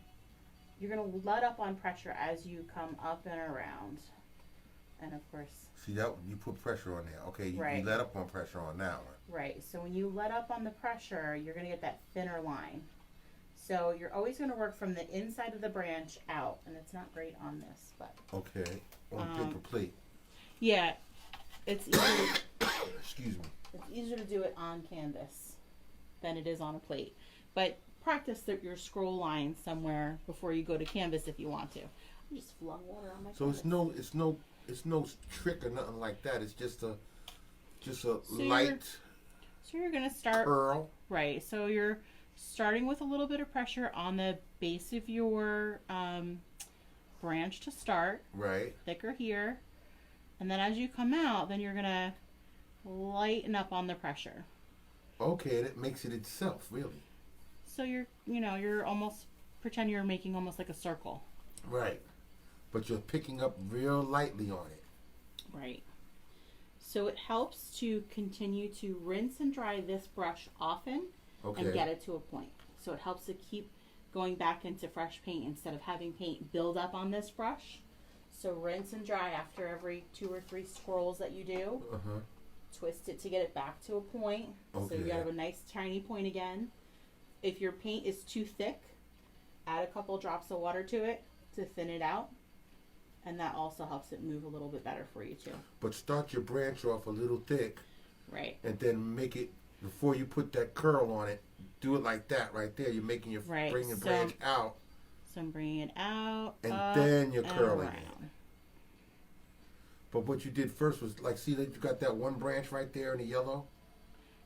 you're going to let up on pressure as you come up and around. And of course. See, that you put pressure on there. Okay, you Right. let up on pressure on that one. Right. So when you let up on the pressure, you're going to get that thinner line. So you're always going to work from the inside of the branch out, and it's not great on this, but. Okay, on paper plate. Yeah, it's easier. Excuse me. It's easier to do it on canvas than it is on a plate. But practice your scroll line somewhere before you go to canvas if you want to. I just flung water on my So canvas. it's no trick or nothing like that. It's just a So light you're gonna start curl. right. So you're starting with a little bit of pressure on the base of your branch to start, Right. thicker here, and then as you come out, then you're gonna lighten up on the pressure. Okay, and it makes it itself, really. So you're almost pretend you're making almost like a circle. Right. But you're picking up real lightly on it. Right. So it helps to continue to rinse and dry this brush often Okay. and get it to a point. So it helps to keep going back into fresh paint instead of having paint build up on this brush. So rinse and dry after every 2 or 3 scrolls that you do. Uh-huh. Twist it to get it back to a point. So Okay. you have a nice tiny point again. If your paint is too thick, add a couple drops of water to it to thin it out. And that also helps it move a little bit better for you too. But start your branch off a little thick Right. and then make it, before you put that curl on it, do it like that right there. You're making your, Right, bring your so- branch out. So I'm bringing it out, And up, then you're and curling it. around. But what you did first was, like, see that you got that one branch right there in the yellow?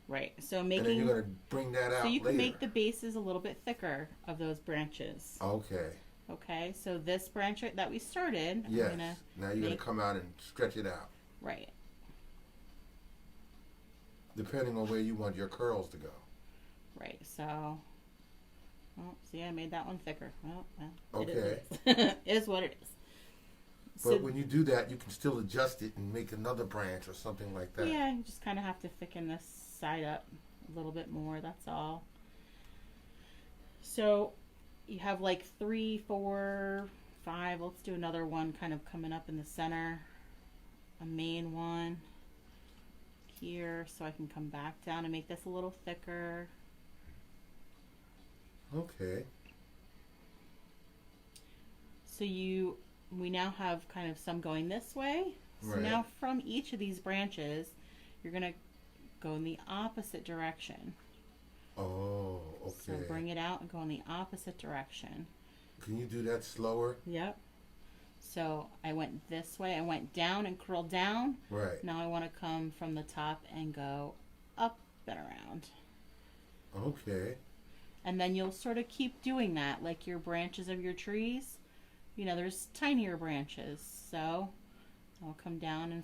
Right. So And then making you're going to bring that out so you later. can make the bases a little bit thicker of those branches. Okay. Okay. So this branch that we started, Yes. I'm gonna Now you're going make- to come out and stretch it out, right. depending on where you want your curls to go. Right. So oh, see, I made that one thicker. Well, Okay. it is, it is what it is. But when you do that, you can still adjust it and make another branch or something like that. yeah, you just kind of have to thicken this side up a little bit more. That's all. So you have like 3, 4, 5. Let's do another one kind of coming up in the center. A main one here, so I can come back down and make this a little thicker. Okay. So we now have kind of some going this way. So Right. now from each of these branches, you're going to go in the opposite direction. Oh, So okay. bring it out and go in the opposite direction. Can you do that slower? Yep. So I went this way. I went down and curled down. Right. Now I want to come from the top and go up and around. Okay. And then you'll sort of keep doing that, like your branches of your trees. You know, there's tinier branches. So I'll come down and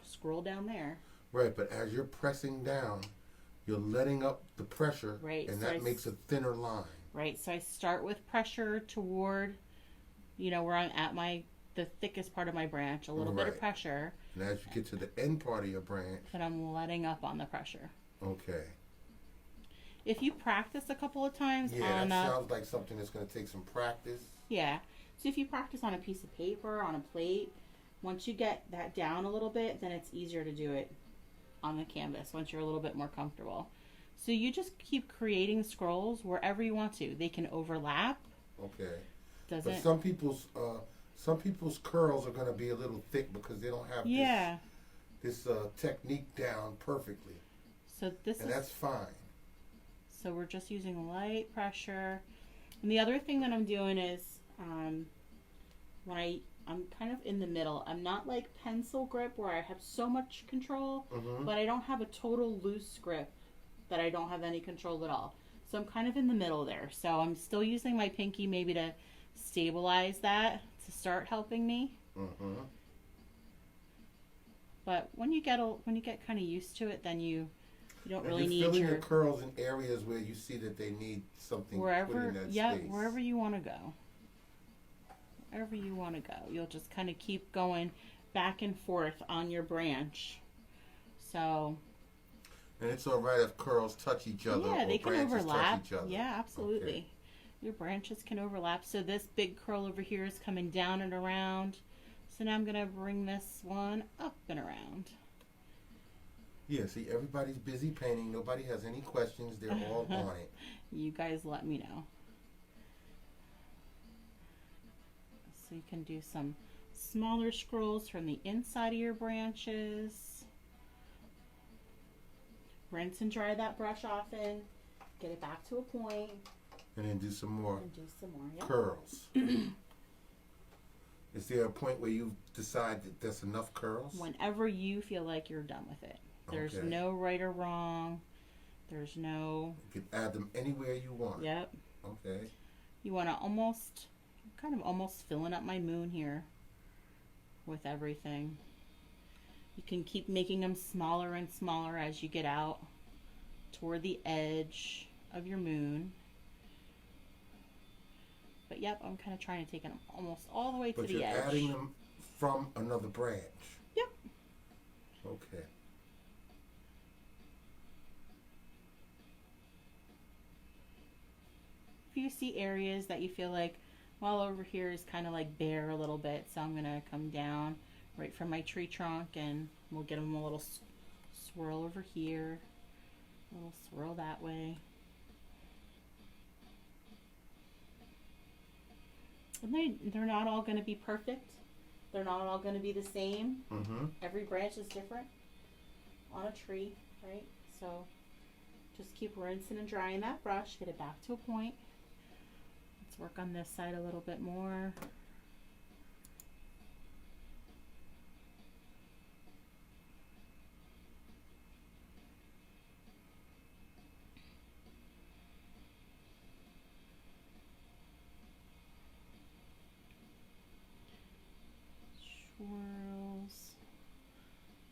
scroll down there. Right, but as you're pressing down, you're letting up the pressure, Right, and so that makes a thinner line. Right, so I start with pressure toward, where I'm at the thickest part of my branch, a little bit of Right. pressure, And as you get to the end part of your branch, but I'm letting up on the pressure. okay. If you practice a couple of times Yeah, on that sounds like something that's going to take some practice. yeah, so if you practice on a piece of paper, on a plate, once you get that down a little bit, then it's easier to do it on the canvas once you're a little bit more comfortable. So you just keep creating scrolls wherever you want to. They can overlap. Okay. Doesn't But some people's curls are going to be a little thick because they don't have yeah. this technique down perfectly, So this and is that's fine. so we're just using light pressure. And the other thing that I'm doing is when I'm kind of in the middle. I'm not like pencil grip where I have so much control, Mm-hmm. but I don't have a total loose grip that I don't have any control at all. So I'm kind of in the middle there. So I'm still using my pinky maybe to stabilize that to start helping me. Mm-hmm. But when you get kind of used to it, then you don't And really you're need filling your your curls in areas where you see that they need something put wherever in that yeah space. wherever you want to go. Wherever you want to go, you'll just kind of keep going back and forth on your branch. So And it's all right if curls touch each other. yeah, or they can branches overlap. Touch each other. Yeah, absolutely. Okay. Your branches can overlap. So this big curl over here is coming down and around. So now I'm going to bring this one up and around. Yeah, see, everybody's busy painting. Nobody has any questions. They're all on it. You guys let me know. So you can do some smaller scrolls from the inside of your branches. Rinse and dry that brush often. Get it back to a point. And then do some more And do some more. Yep. curls. Is there a point where you decide that that's enough curls? Whenever you feel like you're done with it. There's Okay. no right or wrong. There's no. You can add them anywhere you want. Yep. Okay. You want to almost filling up my moon here with everything. You can keep making them smaller and smaller as you get out toward the edge of your moon. But yep, I'm kind of trying to take them almost all the way to But the you're edge. adding them from another branch. Yep. Okay. If you see areas that you feel like, well, over here is kind of like bare a little bit, so I'm going to come down right from my tree trunk and we'll get them a little swirl over here, a little swirl that way. And they're not all going to be perfect. They're not all going to be the same. Mm-hmm. Every branch is different on a tree, right? So just keep rinsing and drying that brush. Get it back to a point. Let's work on this side a little bit more. Swirls.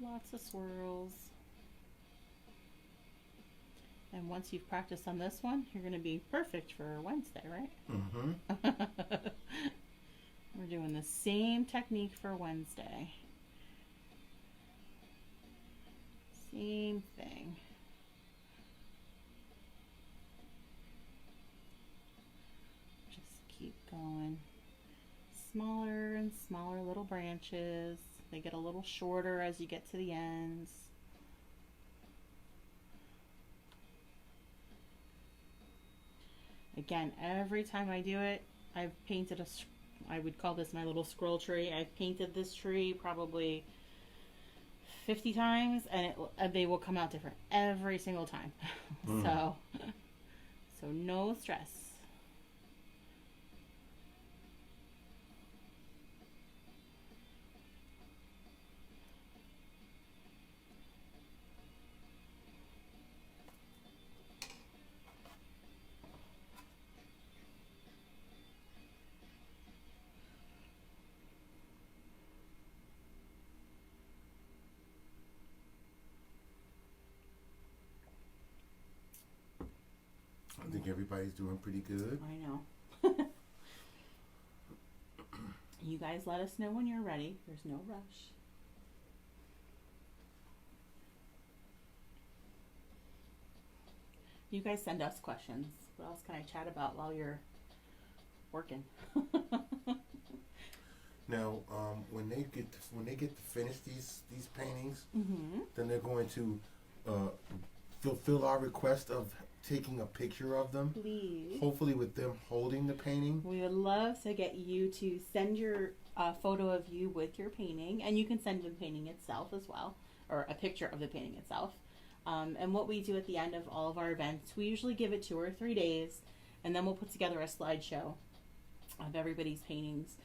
Lots of swirls. And once you've practiced on this one, you're going to be perfect for Wednesday, right? Mm-hmm. We're doing the same technique for Wednesday. Same thing. Just keep going. Smaller and smaller little branches. They get a little shorter as you get to the ends. Again, every time I do it, I've painted I would call this my little scroll tree. I've painted this tree probably 50 times and they will come out different every single time. So no stress. I think everybody's doing pretty good. I know. You guys let us know when you're ready. There's no rush. You guys send us questions. What else can I chat about while you're working? Now, when they get to finish these paintings, Mm-hmm. then they're going to fulfill our request of taking a picture of them. Please. Hopefully, with them holding the painting. We would love to get you to send your photo of you with your painting, and you can send the painting itself as well, or a picture of the painting itself. And what we do at the end of all of our events, we usually give it 2 or 3 days, and then we'll put together a slideshow of everybody's paintings.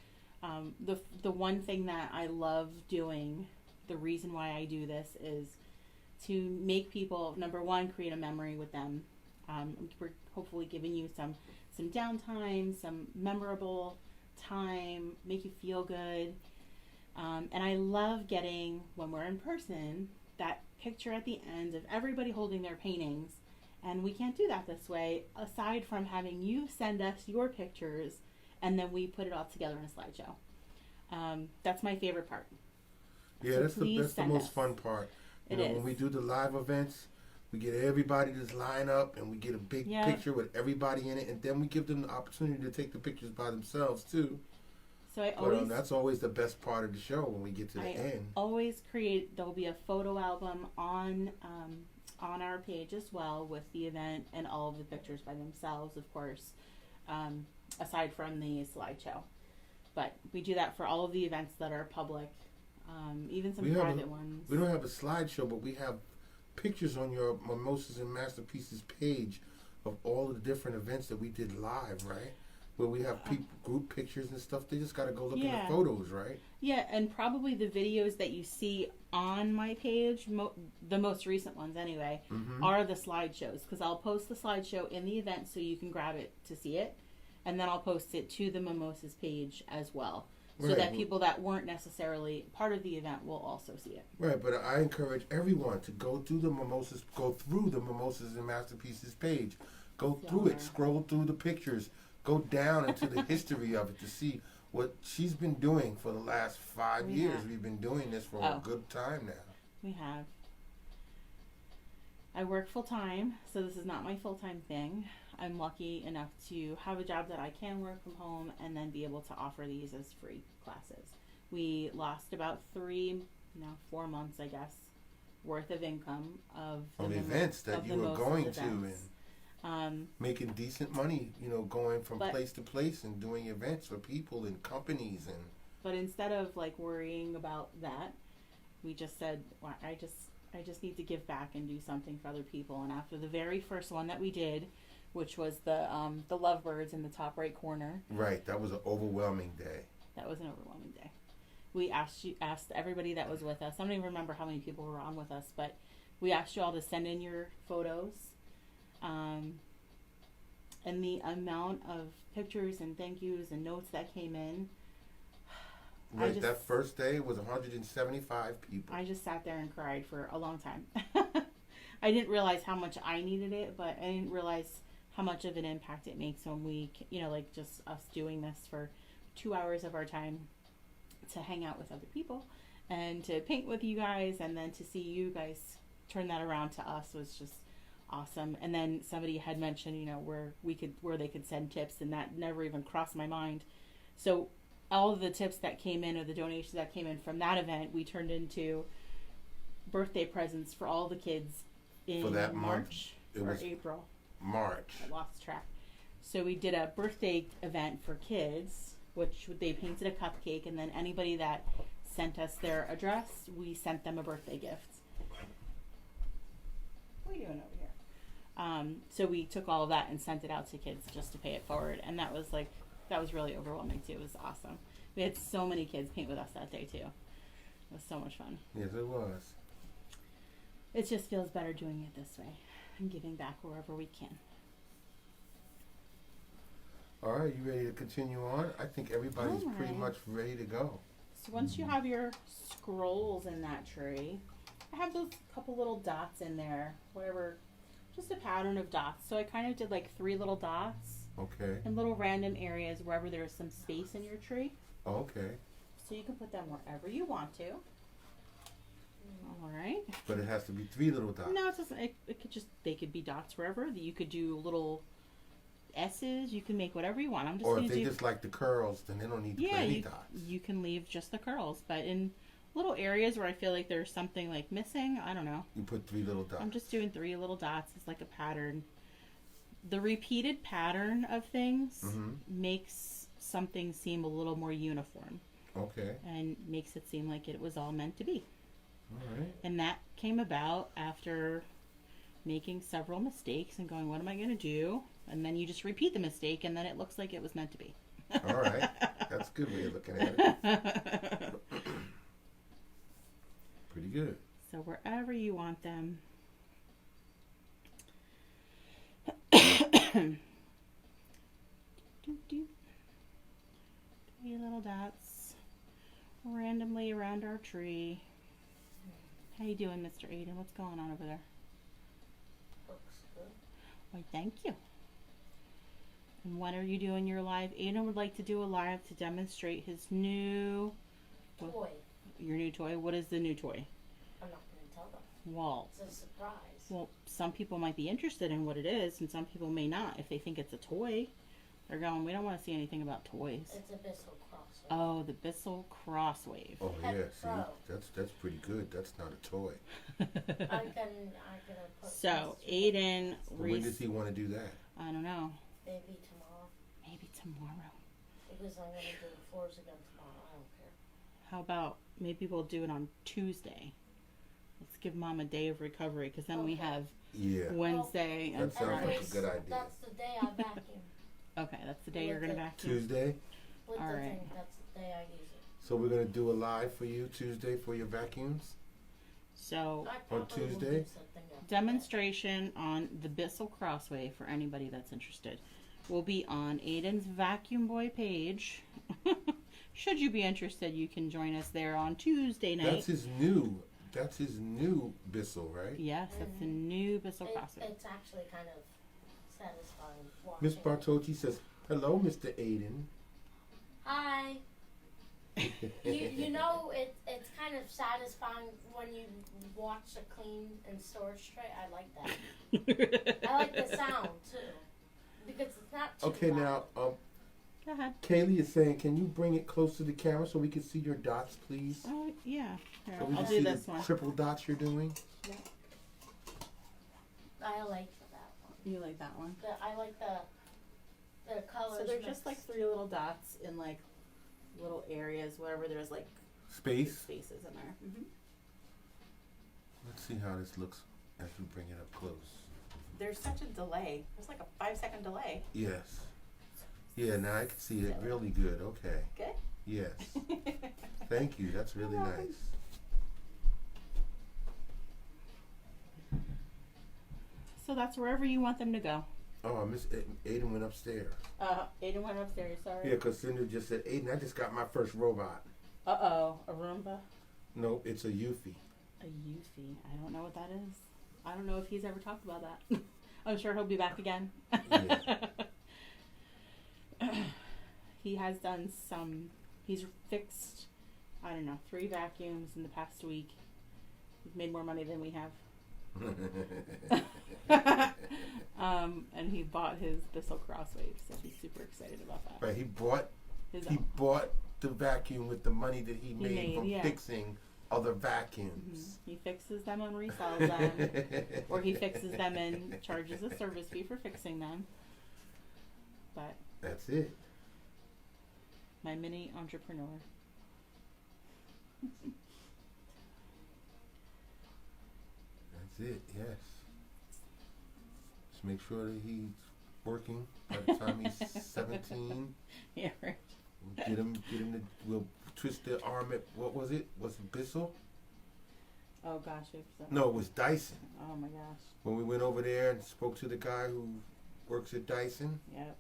The one thing that I love doing, the reason why I do this is to make people, number one, create a memory with them. We're hopefully giving you some downtime, some memorable time, make you feel good. And I love getting, when we're in person, that picture at the end of everybody holding their paintings. And we can't do that this way, aside from having you send us your pictures, and then we put it all together in a slideshow. That's my favorite part. Yeah, So that's the please most send us. fun part. It When is. we do the live events, we get everybody to line up and we get a big Yeah. picture with everybody in it, and then we give them the opportunity to take the pictures by themselves too. So I But always that's always the best part of the show when we get to the I end. always create, there'll be a photo album on our page as well with the event and all of the pictures by themselves, of course, aside from the slideshow. But we do that for all of the events that are public, even some We have private ones. We don't have a slideshow, but we have pictures on your Mimosas and Masterpieces page of all of the different events that we did live, right? Where we have group pictures and stuff. They just got to go look in the photos, right? Yeah, and probably the videos that you see on my page, the most recent ones anyway, are the slideshows. Because I'll post the slideshow in the event so you can grab it to see it. And then I'll post it to the Mimosas page as well. So that people that weren't necessarily part of the event will also see it. Right, but I encourage everyone to go through the Mimosas and Masterpieces page. Go through it, scroll through the pictures. Go down into the history of it to see what she's been doing for the last 5 years. We've been doing this for a good time now. We have. I work full time, so this is not my full time thing. I'm lucky enough to have a job that I can work from home and then be able to offer these as free classes. We lost about 4 months, I guess, worth of income of the events that you were going to and making decent money, going from place to place and doing events for people and companies But instead of worrying about that, we just said, well, I just need to give back and do something for other people. And after the very first one that we did, which was the lovebirds in the top right corner. Right, that was an overwhelming day. That was an overwhelming day. We asked everybody that was with us. I don't even remember how many people were on with us, but we asked you all to send in your photos. And the amount of pictures and thank yous and notes that came in. Right, that first day was 175 people. I just sat there and cried for a long time. I didn't realize how much I needed it, but I didn't realize how much of an impact it makes when we, just us doing this for 2 hours of our time to hang out with other people and to paint with you guys, and then to see you guys turn that around to us was just awesome. And then somebody had mentioned, where they could send tips, and that never even crossed my mind. So all of the tips that came in, or the donations that came in from that event, we turned into birthday presents for all the kids in for that March month. or April. March. I lost track. So we did a birthday event for kids, which they painted a cupcake, and then anybody that sent us their address, we sent them a birthday gift. What are you doing over here? So we took all of that and sent it out to kids just to pay it forward, and that was really overwhelming too. It was awesome. We had so many kids paint with us that day too. It was so much fun. Yes, it was. It just feels better doing it this way and giving back wherever we can. All right, you ready to continue on? I think everybody's pretty much ready to go. So once you have your scrolls in that tree, I have those couple little dots in there, whatever, just a pattern of dots. So I kind of did 3 little dots. Okay. In little random areas wherever there's some space in your tree. Okay. So you can put them wherever you want to. All right. But it has to be 3 little dots. No, it doesn't. They could be dots wherever. You could do little S's. You can make whatever you want. Or if they just like the curls, then they don't need to put any dots. You can leave just the curls. But in little areas where I feel like there's something missing, I don't know. You put 3 little dots. I'm just doing 3 little dots. It's like a pattern. The repeated pattern of things makes something seem a little more uniform. Okay. And makes it seem like it was all meant to be. All right. And that came about after making several mistakes and going, what am I going to do? And then you just repeat the mistake, and then it looks like it was meant to be. All right. That's a good way of looking at it. Pretty good. So wherever you want them. Three little dots randomly around our tree. How you doing, Mr. Aiden? What's going on over there? Looks good. Why, thank you. And when are you doing your live? Aiden would like to do a live to demonstrate his new Toy. Your new toy? What is the new toy? I'm not going to tell them. Well, It's a surprise. well, some people might be interested in what it is, and some people may not. If they think it's a toy, they're going, we don't want to see anything about toys. It's a Bissell crossover. Oh, the Bissell Crosswave. Oh yeah, see, Pro. that's pretty good. That's not a toy. I'm gonna put So, this Aiden, When does he want to do that? I don't know. maybe tomorrow. Maybe tomorrow. Because I'm going to do the floors again tomorrow. I don't care. How about maybe we'll do it on Tuesday? let's give Mom a day of recovery because then we Okay. have Yeah. Wednesday and That sounds like Friday. a good idea. That's the day I vacuum. Okay, that's the day you're With gonna the- vacuum. Tuesday. With All the right. thing, that's the day I use it. So we're gonna do a live for you Tuesday for your vacuums. So I probably will Tuesday? do something else. demonstration on the Bissell Crossway for anybody that's interested will be on Aiden's Vacuum Boy page. Should you be interested, you can join us there on Tuesday night. That's his new. That's his new Bissell, right? Yes, that's the new Bissell Crossway. It's actually kind of satisfying watching. Miss Bartocci says, "Hello, Mr. Aiden." Hi. You know it's kind of satisfying when you watch a clean and storage tray. I like that. I like the sound too because it's not too Okay, loud. now Go ahead. Kaylee is saying, "Can you bring it close to the camera so we can see your dots, please?" Oh, yeah. Here, So we I'll can do see this the one. triple dots you're doing. I like that one. You like that one? I like the colors. So they're just mixed. like 3 little dots in like little areas, wherever there's like Space. spaces in there. Mm-hmm. Let's see how this looks as we bring it up close. There's such a delay. There's like a 5-second delay. Yes. Yeah, now I can see it really good. Okay. Good? Yes. Thank you. That's really You're welcome. nice. So that's wherever you want them to go. Oh, Miss Aiden went upstairs. Aiden went upstairs, sorry. Yeah, because Cinder just said, "Aiden, I just got my first robot." Uh-oh, a Roomba? Nope, it's a Eufy. A Eufy. I don't know what that is. I don't know if he's ever talked about that. I'm sure he'll be back again. Yeah. He has done some, he's fixed, I don't know, 3 vacuums in the past week. He's made more money than we have. And he bought his Bissell Crosswave, so he's super excited about that. Right, he bought His bought the vacuum with the money that he made made, from yeah. fixing other Mhm. vacuums. He fixes them and resells them, or he fixes them and charges a service fee for fixing them. But That's it. my mini entrepreneur. That's it. Yes. Just make sure that he's working by the time he's 17. Yeah, right. We'll get him to. We'll twist the arm at what was it? Was it Bissell? Oh gosh, it's No, it was Dyson. Oh my gosh. When we went over there and spoke to the guy who works at Dyson, Yep.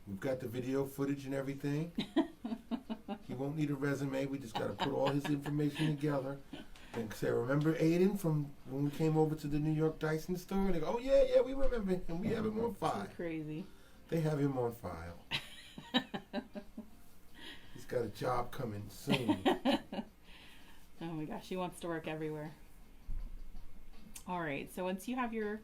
we've got the video footage and everything. He won't need a resume. We just got to put all his information together and say, "Remember Aiden from when we came over to the New York Dyson store?" And they go, "Oh yeah, we remember him. We have him on file." Crazy. They have him on file. He's got a job coming soon. Oh my gosh, he wants to work everywhere. All right, so once you have your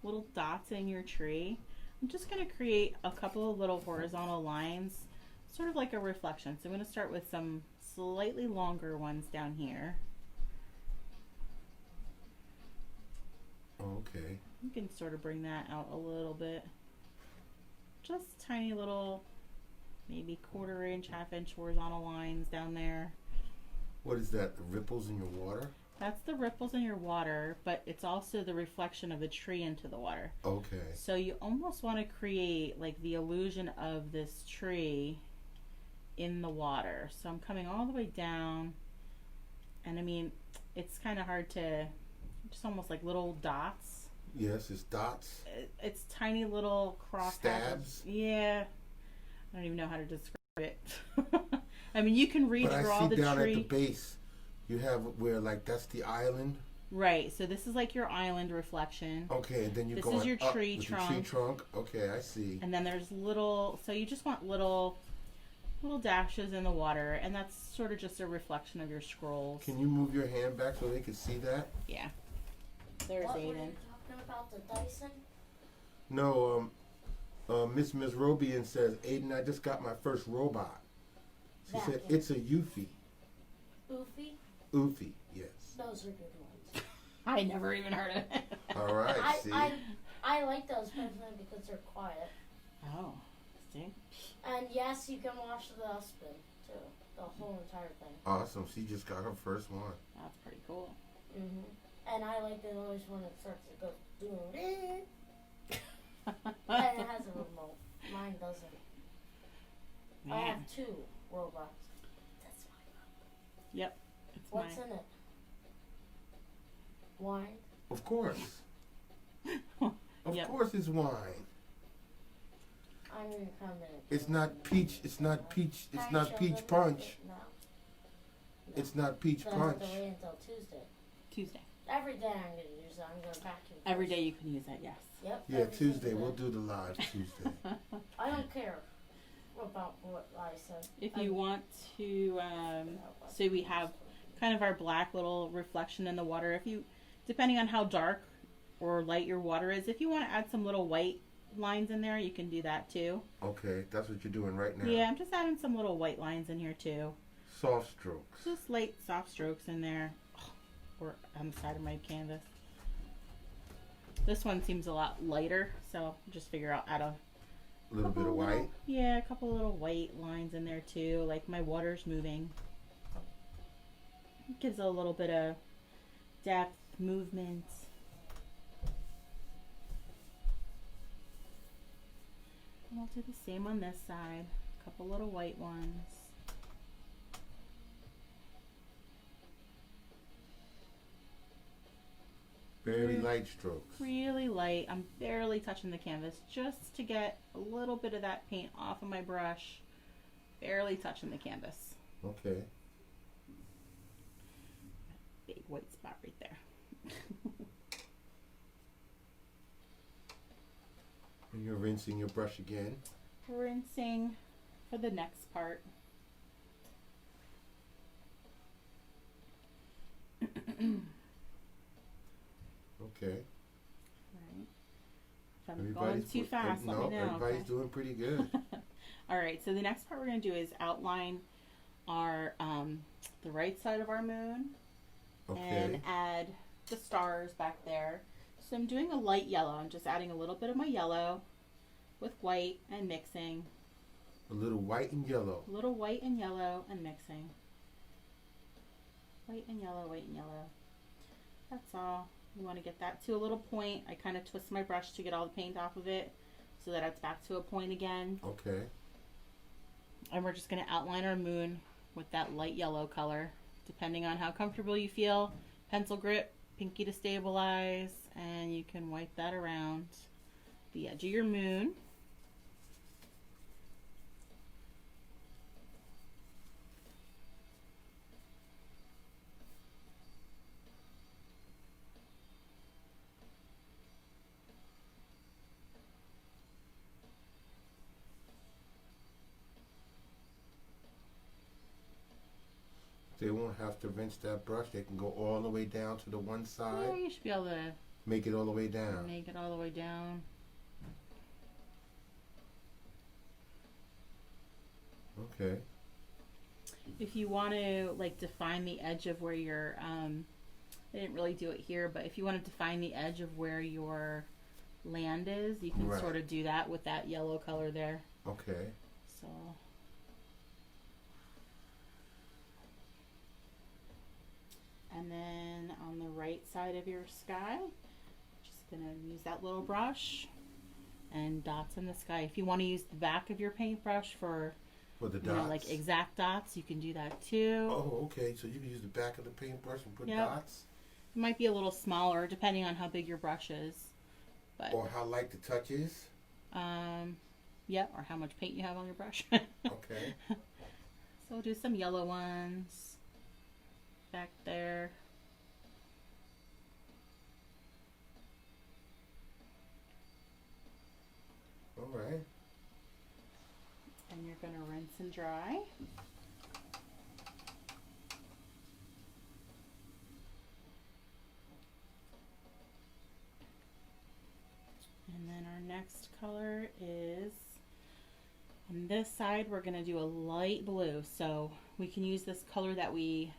little dots in your tree, I'm just going to create a couple of little horizontal lines, sort of like a reflection. So I'm going to start with some slightly longer ones down here. Okay. You can sort of bring that out a little bit. Just tiny little, maybe 1/4 inch, 1/2 inch horizontal lines down there. What is that? The ripples in your water? That's the ripples in your water, but it's also the reflection of the tree into the water. Okay. So you almost want to create like the illusion of this tree in the water. So I'm coming all the way down, and I mean, it's kind of hard to, just almost like little dots. Yes, it's dots. It's tiny little cross Stabs? hatches. Yeah. I don't even know how to describe it. I mean, you can But I redraw see the down tree. at the base, you have where like that's the island. Right. So this is like your island reflection. Okay, and then you're This going is your up tree with trunk. the tree trunk. Okay, I see. And then there's little, so you just want little dashes in the water, and that's sort of just a reflection of your scrolls. Can you move your hand back so they can see that? Yeah. There's What were you Aiden. talking about, the Dyson? No, Miss Robian says, "Aiden, I just got my first robot." She said, Vacuum. "It's a Eufy." Oofy? Oofy, yes. Those are good ones. I never even heard of it. All right, see? I like those personally because they're quiet. Oh, see? And yes, you can watch the husband too. the whole entire thing. Awesome. She just got her first one. That's pretty cool. Mhm. And I like the noise when it starts to go doing. And it has a remote. Mine doesn't. I Man. have 2 robots. That's my Yep. It's What's mine. in it? Wine. Of course. Of Yep. course it's wine. I'm gonna come in. It's not peach. It's not peach. It's Can I not show peach them punch. it? No. It's not peach Then I have punch. to wait until Tuesday. Tuesday. Every day I'm gonna use it. I'm gonna vacuum. Every first. day you can use it, yes. Yep. Yeah, every Tuesday. single We'll day. do the live Tuesday. I don't care about what I said. If you want to, so we have kind of our black little reflection in the water. If you, depending on how dark or light your water is, if you want to add some little white lines in there, you can do that too. Okay, that's what you're doing right now. Yeah, I'm just adding some little white lines in here too. Soft strokes. Just light soft strokes in there. Or on the side of my canvas. This one seems a lot lighter, so just figure out add a A little bit of white. Yeah, a couple little white lines in there too. Like my water's moving. It gives a little bit of depth, movement. And I'll do the same on this side. A couple little white ones. Very light strokes. Really light. I'm barely touching the canvas just to get a little bit of that paint off of my brush. Barely touching the canvas. Okay. Big white spot right there. And you're rinsing your brush again. Rinsing for the next part. Okay. Right. If I'm going too fast, no, let me know. everybody's Okay. doing pretty good. All right. So the next part we're going to do is outline our the right side of our moon Okay. and add the stars back there. So I'm doing a light yellow. I'm just adding a little bit of my yellow with white and mixing. A little white and yellow. A little white and yellow and mixing. White and yellow, white and yellow. That's all. You want to get that to a little point. I kind of twist my brush to get all the paint off of it so that it's back to a point again. Okay. And we're just going to outline our moon with that light yellow color. Depending on how comfortable you feel. Pencil grip, pinky to stabilize, and you can wipe that around the edge of your moon. They won't have to rinse that brush. They can go all the way down to the one Yeah, side. you should be able to Make it all the way down. make it all the way down. Okay. If you want to like define the edge of where your I didn't really do it here, but if you want to define the edge of where your land is, you can Right. sort of do that with that yellow color there. Okay. So and then on the right side of your sky, just gonna use that little brush and dots in the sky. If you want to use the back of your paintbrush for For the you know, dots. like exact dots, you can do that too. Oh, okay. So you can use the back of the paintbrush and put Yep. dots, It might be a little smaller depending on how big your brush is. But or how light the touch is. yeah, or how much paint you have on your brush. Okay. So we'll do some yellow ones back there. All right. And you're gonna rinse and dry. And then our next color is, on this side, we're going to do a light blue. So we can use this color that we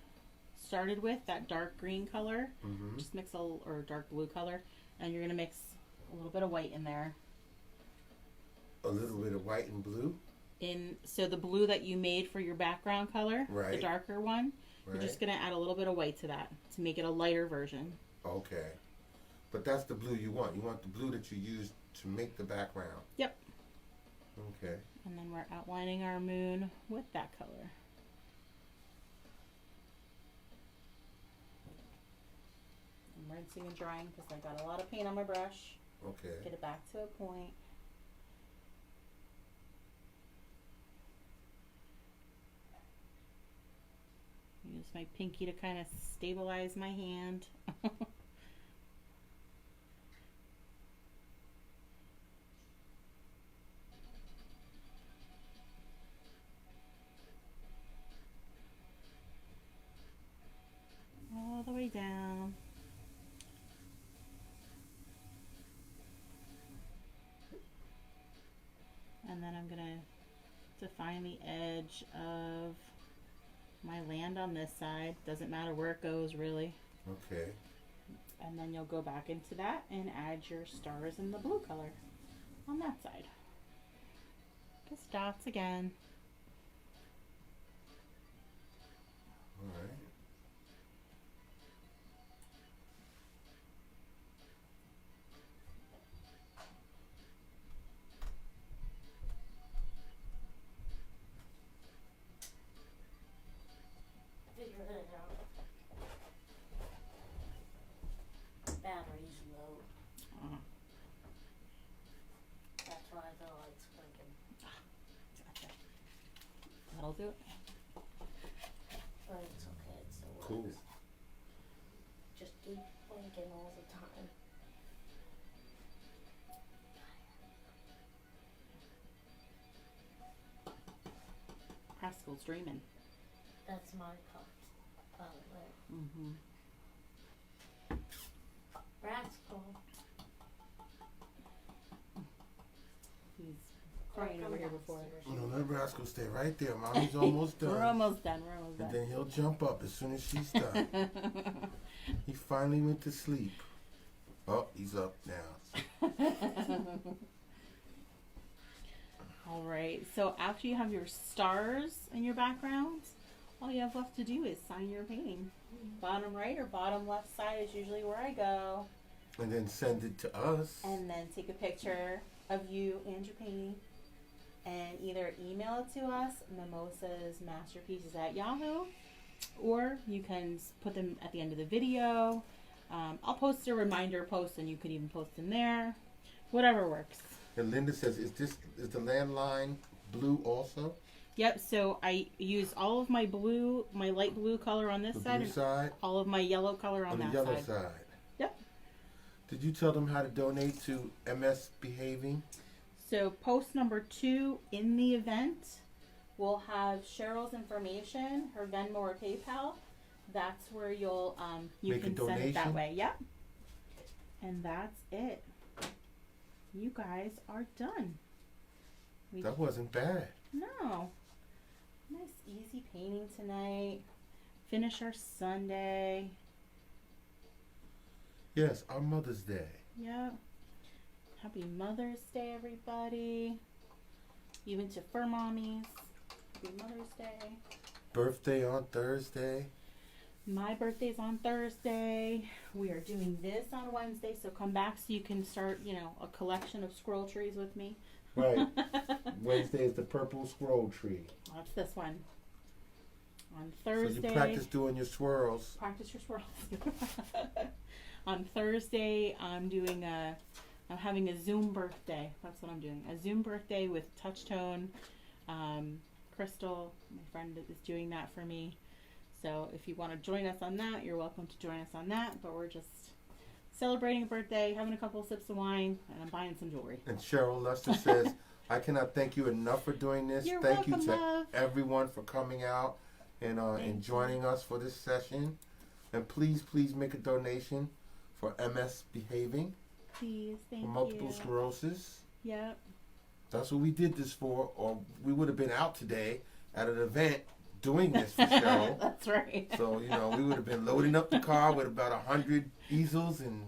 started with, that dark green color. Mm-hmm. Just mix or dark blue color. And you're going to mix a little bit of white in there. A little bit of white and blue. so the blue that you made for your background color, the Right. darker one, Right. you're just going to add a little bit of white to that to make it a lighter version. Okay. But that's the blue you want. You want the blue that you use to make the background. Yep. Okay. And then we're outlining our moon with that color. I'm rinsing and drying because I got a lot of paint on my brush. Okay. Get it back to a point. Use my pinky to kind of stabilize my hand. All the way down. And then I'm gonna define the edge of my land on this side. Doesn't matter where it goes really. Okay. And then you'll go back into that and add your stars in the blue color on that side. Just dots again. All right. Figure it out. Battery's low. Uh, That's why the light's blinking. gotcha. That'll do it. But it's okay, it still works. Cool. Just keep blinking all the time. Pascal's dreaming. That's my cup, by the way. Mm-hmm. Rascal. He's crying over here before. No, let Rascal stay right there. Mommy's almost done. We're almost done. We're almost And done. then he'll jump up as soon as she's done. He finally went to sleep. Oh, he's up now. All right. So after you have your stars in your background, all you have left to do is sign your painting. Bottom right or bottom left side is usually where I go. And then send it to us. And then take a picture of you and your painting and either email it to us, mimosasmasterpieces@yahoo, or you can put them at the end of the video. I'll post a reminder post and you could even post them there. Whatever works. And Linda says, is the landline blue also? Yep, so I use all of my blue, my light blue color on this The side blue and side? all of my yellow color on On the that yellow side. side. Yep. Did you tell them how to donate to MS Behaving? So post number 2 in the event will have Cheryl's information, her Venmo or PayPal. That's where you'll you Make a can send it that donation? way. Yep. And that's it. You guys are done. That wasn't bad. No. Nice easy painting tonight. Finish our Sunday. Yes, our Mother's Day. Yep. Happy Mother's Day, everybody. Even to fur mommies. Happy Mother's Day. Birthday on Thursday. My birthday's on Thursday. We are doing this on Wednesday, so come back so you can start, a collection of squirrel trees with me. Right. Wednesday is the purple scroll tree. That's this one. On So Thursday. you practice doing your swirls. Practice your swirls. On Thursday, I'm having a Zoom birthday. That's what I'm doing. A Zoom birthday with Touchtone. Crystal, my friend, is doing that for me. So if you want to join us on that, you're welcome to join us on that. But we're just celebrating a birthday, having a couple of sips of wine, and I'm buying some jewelry. And Cheryl Lester says, I cannot thank you enough for doing this. You're thank welcome, you to love. everyone for coming out and joining us for this session. And please make a donation for MS Behaving, Please, thank for multiple you. sclerosis. Yep. That's what we did this for, or we would have been out today at an event doing this for Cheryl. That's right. So, we would have been loading up the car with about 100 easels and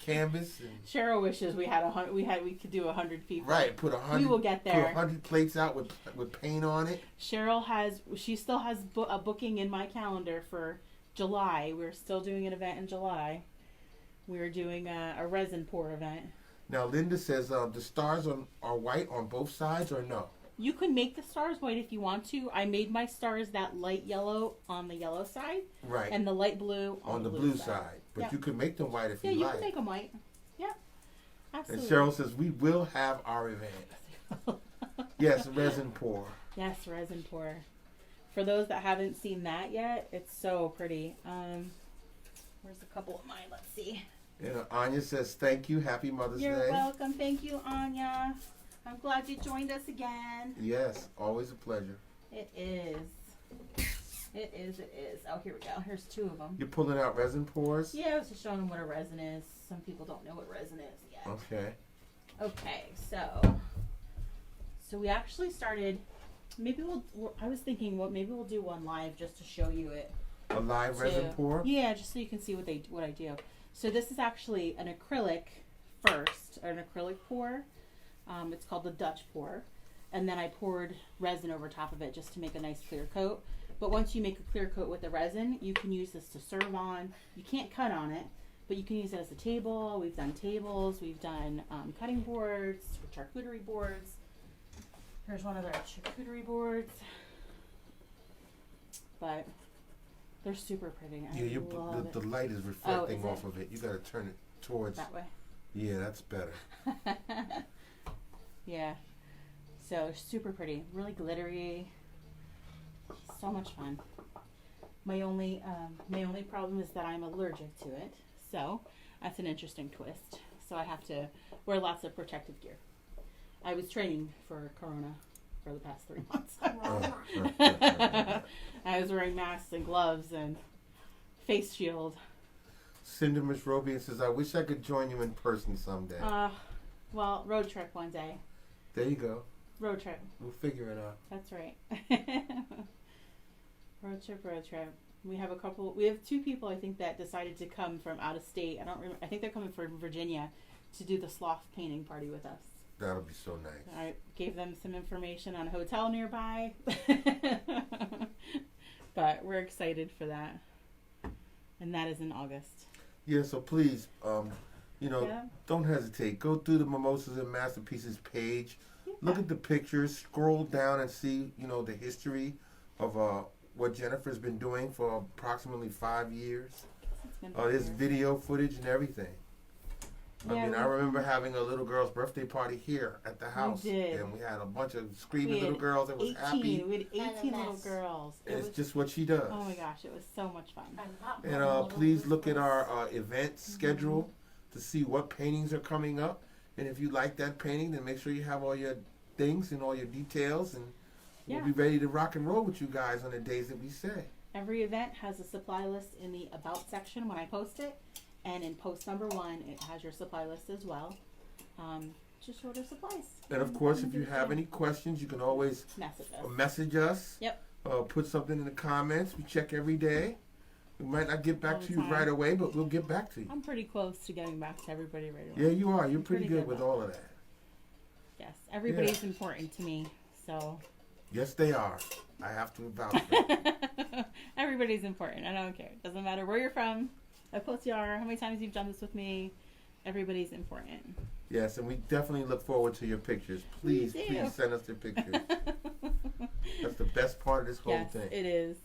canvas. And, Cheryl wishes we had we could do 100 people. right, put 100. We will get there. Put 100 plates out with paint on it. Cheryl she still has a booking in my calendar for July. We're still doing an event in July. We're doing a resin pour event. Now Linda says the stars are white on both sides or no? You can make the stars white if you want to. I made my stars that light yellow on the yellow side. Right. And the light blue on the blue side. But yep. you can make them white if you you like. Yeah, you can make them white. Yeah. Absolutely. And Cheryl says we will have our event. Yes, resin pour. Yes, resin pour. For those that haven't seen that yet, it's so pretty. Where's a couple of mine? Let's see. And Anya says thank you. Happy Mother's Day. You're welcome. Thank you, Anya. I'm glad you joined us again. Yes, always a pleasure. It is. It is. It is. Oh, here we go. Here's two of them. You're pulling out resin pours? Yeah, I was just showing them what a resin is. Some people don't know what resin is yet. Okay. Okay, so we actually started. Maybe I was thinking, maybe we'll do one live just to show you it. A live resin pour? Yeah, just so you can see what I do. So this is actually an acrylic first, or an acrylic pour. It's called the Dutch pour. And then I poured resin over top of it just to make a nice clear coat. But once you make a clear coat with the resin, you can use this to serve on. You can't cut on it, but you can use it as a table. We've done tables. We've done cutting boards, charcuterie boards. Here's one of their charcuterie boards. But they're super pretty. Yeah, the light is reflecting off of it. You got to turn it towards that way. Yeah, that's better. Yeah. So super pretty, really glittery. So much fun. My only problem is that I'm allergic to it. So that's an interesting twist. So I have to wear lots of protective gear. I was training for Corona for the past 3 months. I was wearing masks and gloves and face shield. Cinder Miss Robian says, I wish I could join you in person someday. Well, road trip one day. There you go. Road trip. We'll figure it out. That's right. Road trip. We have 2 people I think that decided to come from out of state. I think they're coming from Virginia to do the sloth painting party with us. That'll be so nice. I gave them some information on a hotel nearby. But we're excited for that. And that is in August. Yeah, so please, don't hesitate. Go through the Mimosas and Masterpieces page. Yeah. Look at the pictures. Scroll down and see, the history of what Jennifer's been doing for approximately 5 years. There's video footage and everything. Yeah, I remember having a little girl's birthday party here at the house. We did. And we had a bunch of screaming little girls that was happy. We had 18 little girls. It's just what she does. Oh my gosh, it was so much fun. And please look at our event schedule to see what paintings are coming up. And if you like that painting, then make sure you have all your things and all your details. And we'll be ready to rock and roll with you guys on the days that we say. Every event has a supply list in the About section when I post it. And in post number 1, it has your supply list as well. Just order supplies. And of course, if you have any questions, you can always message us. Yep. Put something in the comments. We check every day. We might not get back to you right away, but we'll get back to you. I'm pretty close to getting back to everybody right away. Yeah, you are. You're pretty good with all of that. Yes, everybody's important to me. So. Yes, they are. I have to vouch for that. Everybody's important. I don't care. Doesn't matter where you're from. How close you are, how many times you've done this with me. Everybody's important. Yes, and we definitely look forward to your pictures. Please send us your pictures. That's the best part of this whole thing. It is.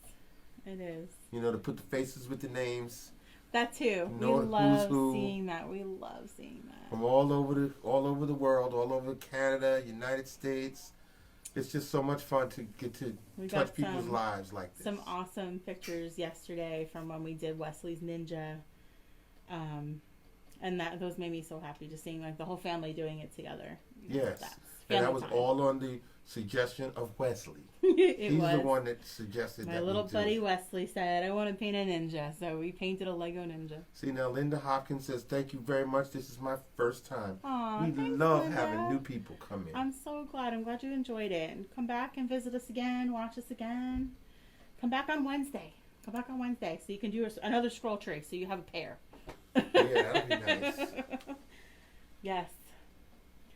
It is. To put the faces with the names. That too. We love seeing that. We love seeing that. From all over the world, all over Canada, United States. It's just so much fun to get to touch people's lives like this. Some awesome pictures yesterday from when we did Wesley's Ninja. And those made me so happy, just seeing the whole family doing it together. Yes. And that was all on the suggestion of Wesley. He's the one that suggested that. My little buddy Wesley said, I want to paint a ninja. So we painted a Lego ninja. See, now Linda Hopkins says, thank you very much. This is my first time. Aww, we love having new people come in. I'm so glad. I'm glad you enjoyed it. And come back and visit us again. Watch us again. Come back on Wednesday. So you can do another scroll tray so you have a pair. Yeah, that'll be nice.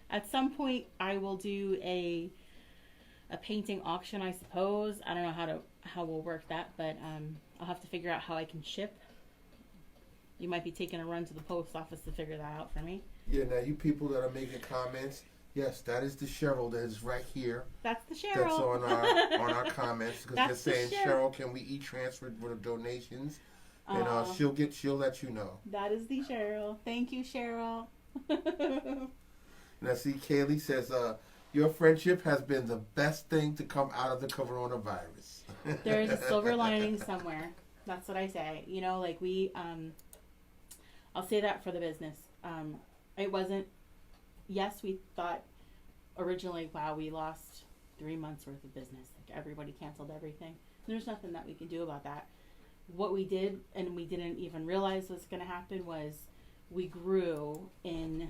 At some point, I will do a painting auction, I suppose. I don't know how we'll work that, but I'll have to figure out how I can ship. You might be taking a run to the post office to figure that out for me. Yeah, now you people that are making comments, yes, that is the Cheryl that is right here. That's the Cheryl. That's on our comments because they're That's the saying, Cheryl. Cheryl, can we transfer for the donations? And she'll let you know. That is the Cheryl. Thank you, Cheryl. Now see, Kaylee says, your friendship has been the best thing to come out of the coronavirus. There's a silver lining somewhere. That's what I say. You know, like I'll say that for the business. It wasn't, yes, we thought originally, wow, we lost 3 months worth of business. Like everybody canceled everything. There's nothing that we can do about that. What we did, and we didn't even realize was going to happen, was we grew in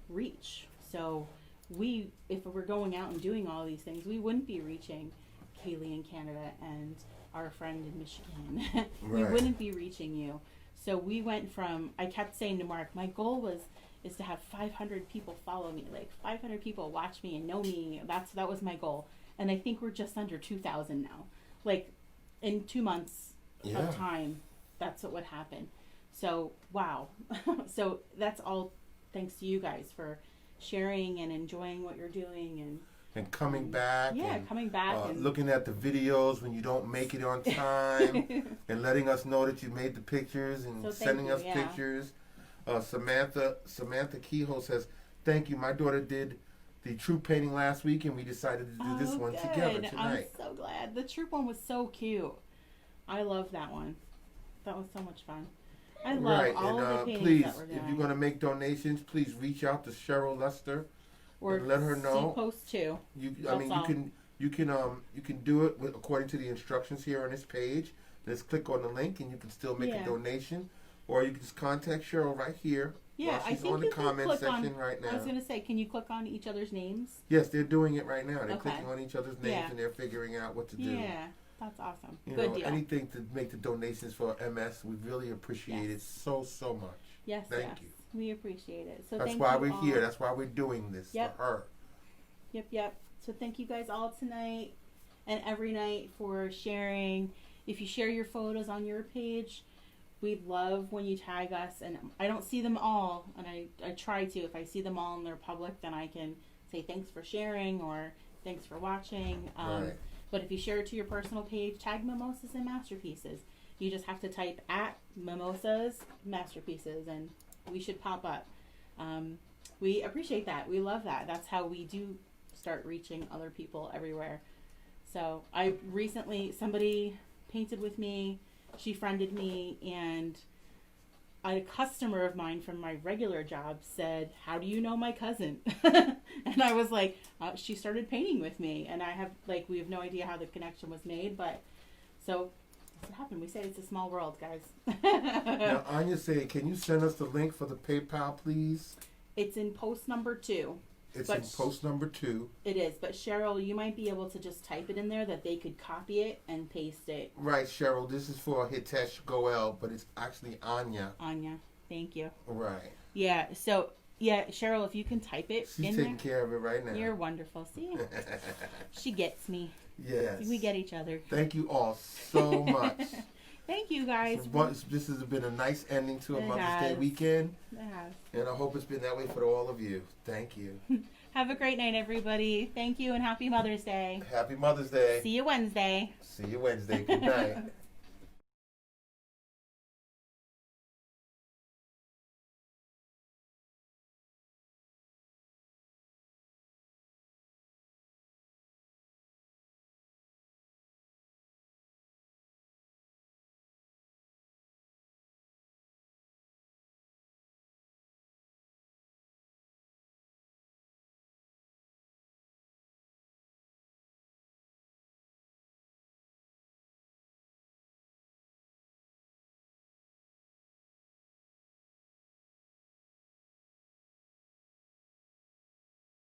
reach. So if we were going out and doing all these things, we wouldn't be reaching Kaylee in Canada and our friend in Michigan. We Right. wouldn't be reaching you. So we went from, I kept saying to Mark, my goal is to have 500 people follow me, like 500 people watch me and know me. That was my goal. And I think we're just under 2,000 now. Like in 2 months of time, that's what would happen. So, wow. So that's all thanks to you guys for sharing and enjoying what you're doing and coming back. Yeah, and, coming back. And looking at the videos when you don't make it on time and letting us know that you made the pictures and sending us pictures. Samantha Kehoe says, thank you. My daughter did the troop painting last week and we decided to do this one together tonight. I'm so glad. The troop one was so cute. I love that one. That was so much fun. I love all of the paintings please, that we're doing. if you're going to make donations, please reach out to Cheryl Lester or and let her know. Post too. You can do it according to the instructions here on this page. Just click on the link and you can still make a donation, or you can just contact Cheryl right here. Yeah, she's I think on the comment section right now. I was going to say, can you click on each other's names? Yes, they're doing it right now. They're clicking on each other's names and they're figuring out what to do. Yeah, that's awesome. Good deal. Anything to make the donations for MS, we really appreciate it so much. Yes, thank you. We appreciate it. So that's why we're here. That's why we're doing this for her. Yep. So thank you guys all tonight and every night for sharing. If you share your photos on your page, we love when you tag us. And I don't see them all, and I try to. If I see them all and they're public, then I can say thanks for sharing or thanks for watching. But if you share it to your personal page, tag Mimosas and Masterpieces. You just have to type at Mimosas Masterpieces and we should pop up. We appreciate that. We love that. That's how we do start reaching other people everywhere. So somebody painted with me, she friended me, and a customer of mine from my regular job said, how do you know my cousin? And I was like, she started painting with me, and we have no idea how the connection was made, but so that's what happened. We say it's a small world, guys. Now, Anya saying, can you send us the link for the PayPal, please? It's in post number 2. It's in post number 2. It is, but Cheryl, you might be able to just type it in there that they could copy it and paste it. Right, Cheryl. This is for Hitesh Goel, but it's actually Anya. Anya, thank you. Right. Yeah. So Cheryl, if you can type it She's taking care of it right now. You're wonderful. See, she gets me. Yes. We get each other. Thank you all so much. Thank you, guys. This has been a nice ending to a Mother's Day weekend. It has. And I hope it's been that way for all of you. Thank you. Have a great night, everybody. Thank you, and happy Mother's Day. Happy Mother's Day. See you Wednesday. See you Wednesday. Good night.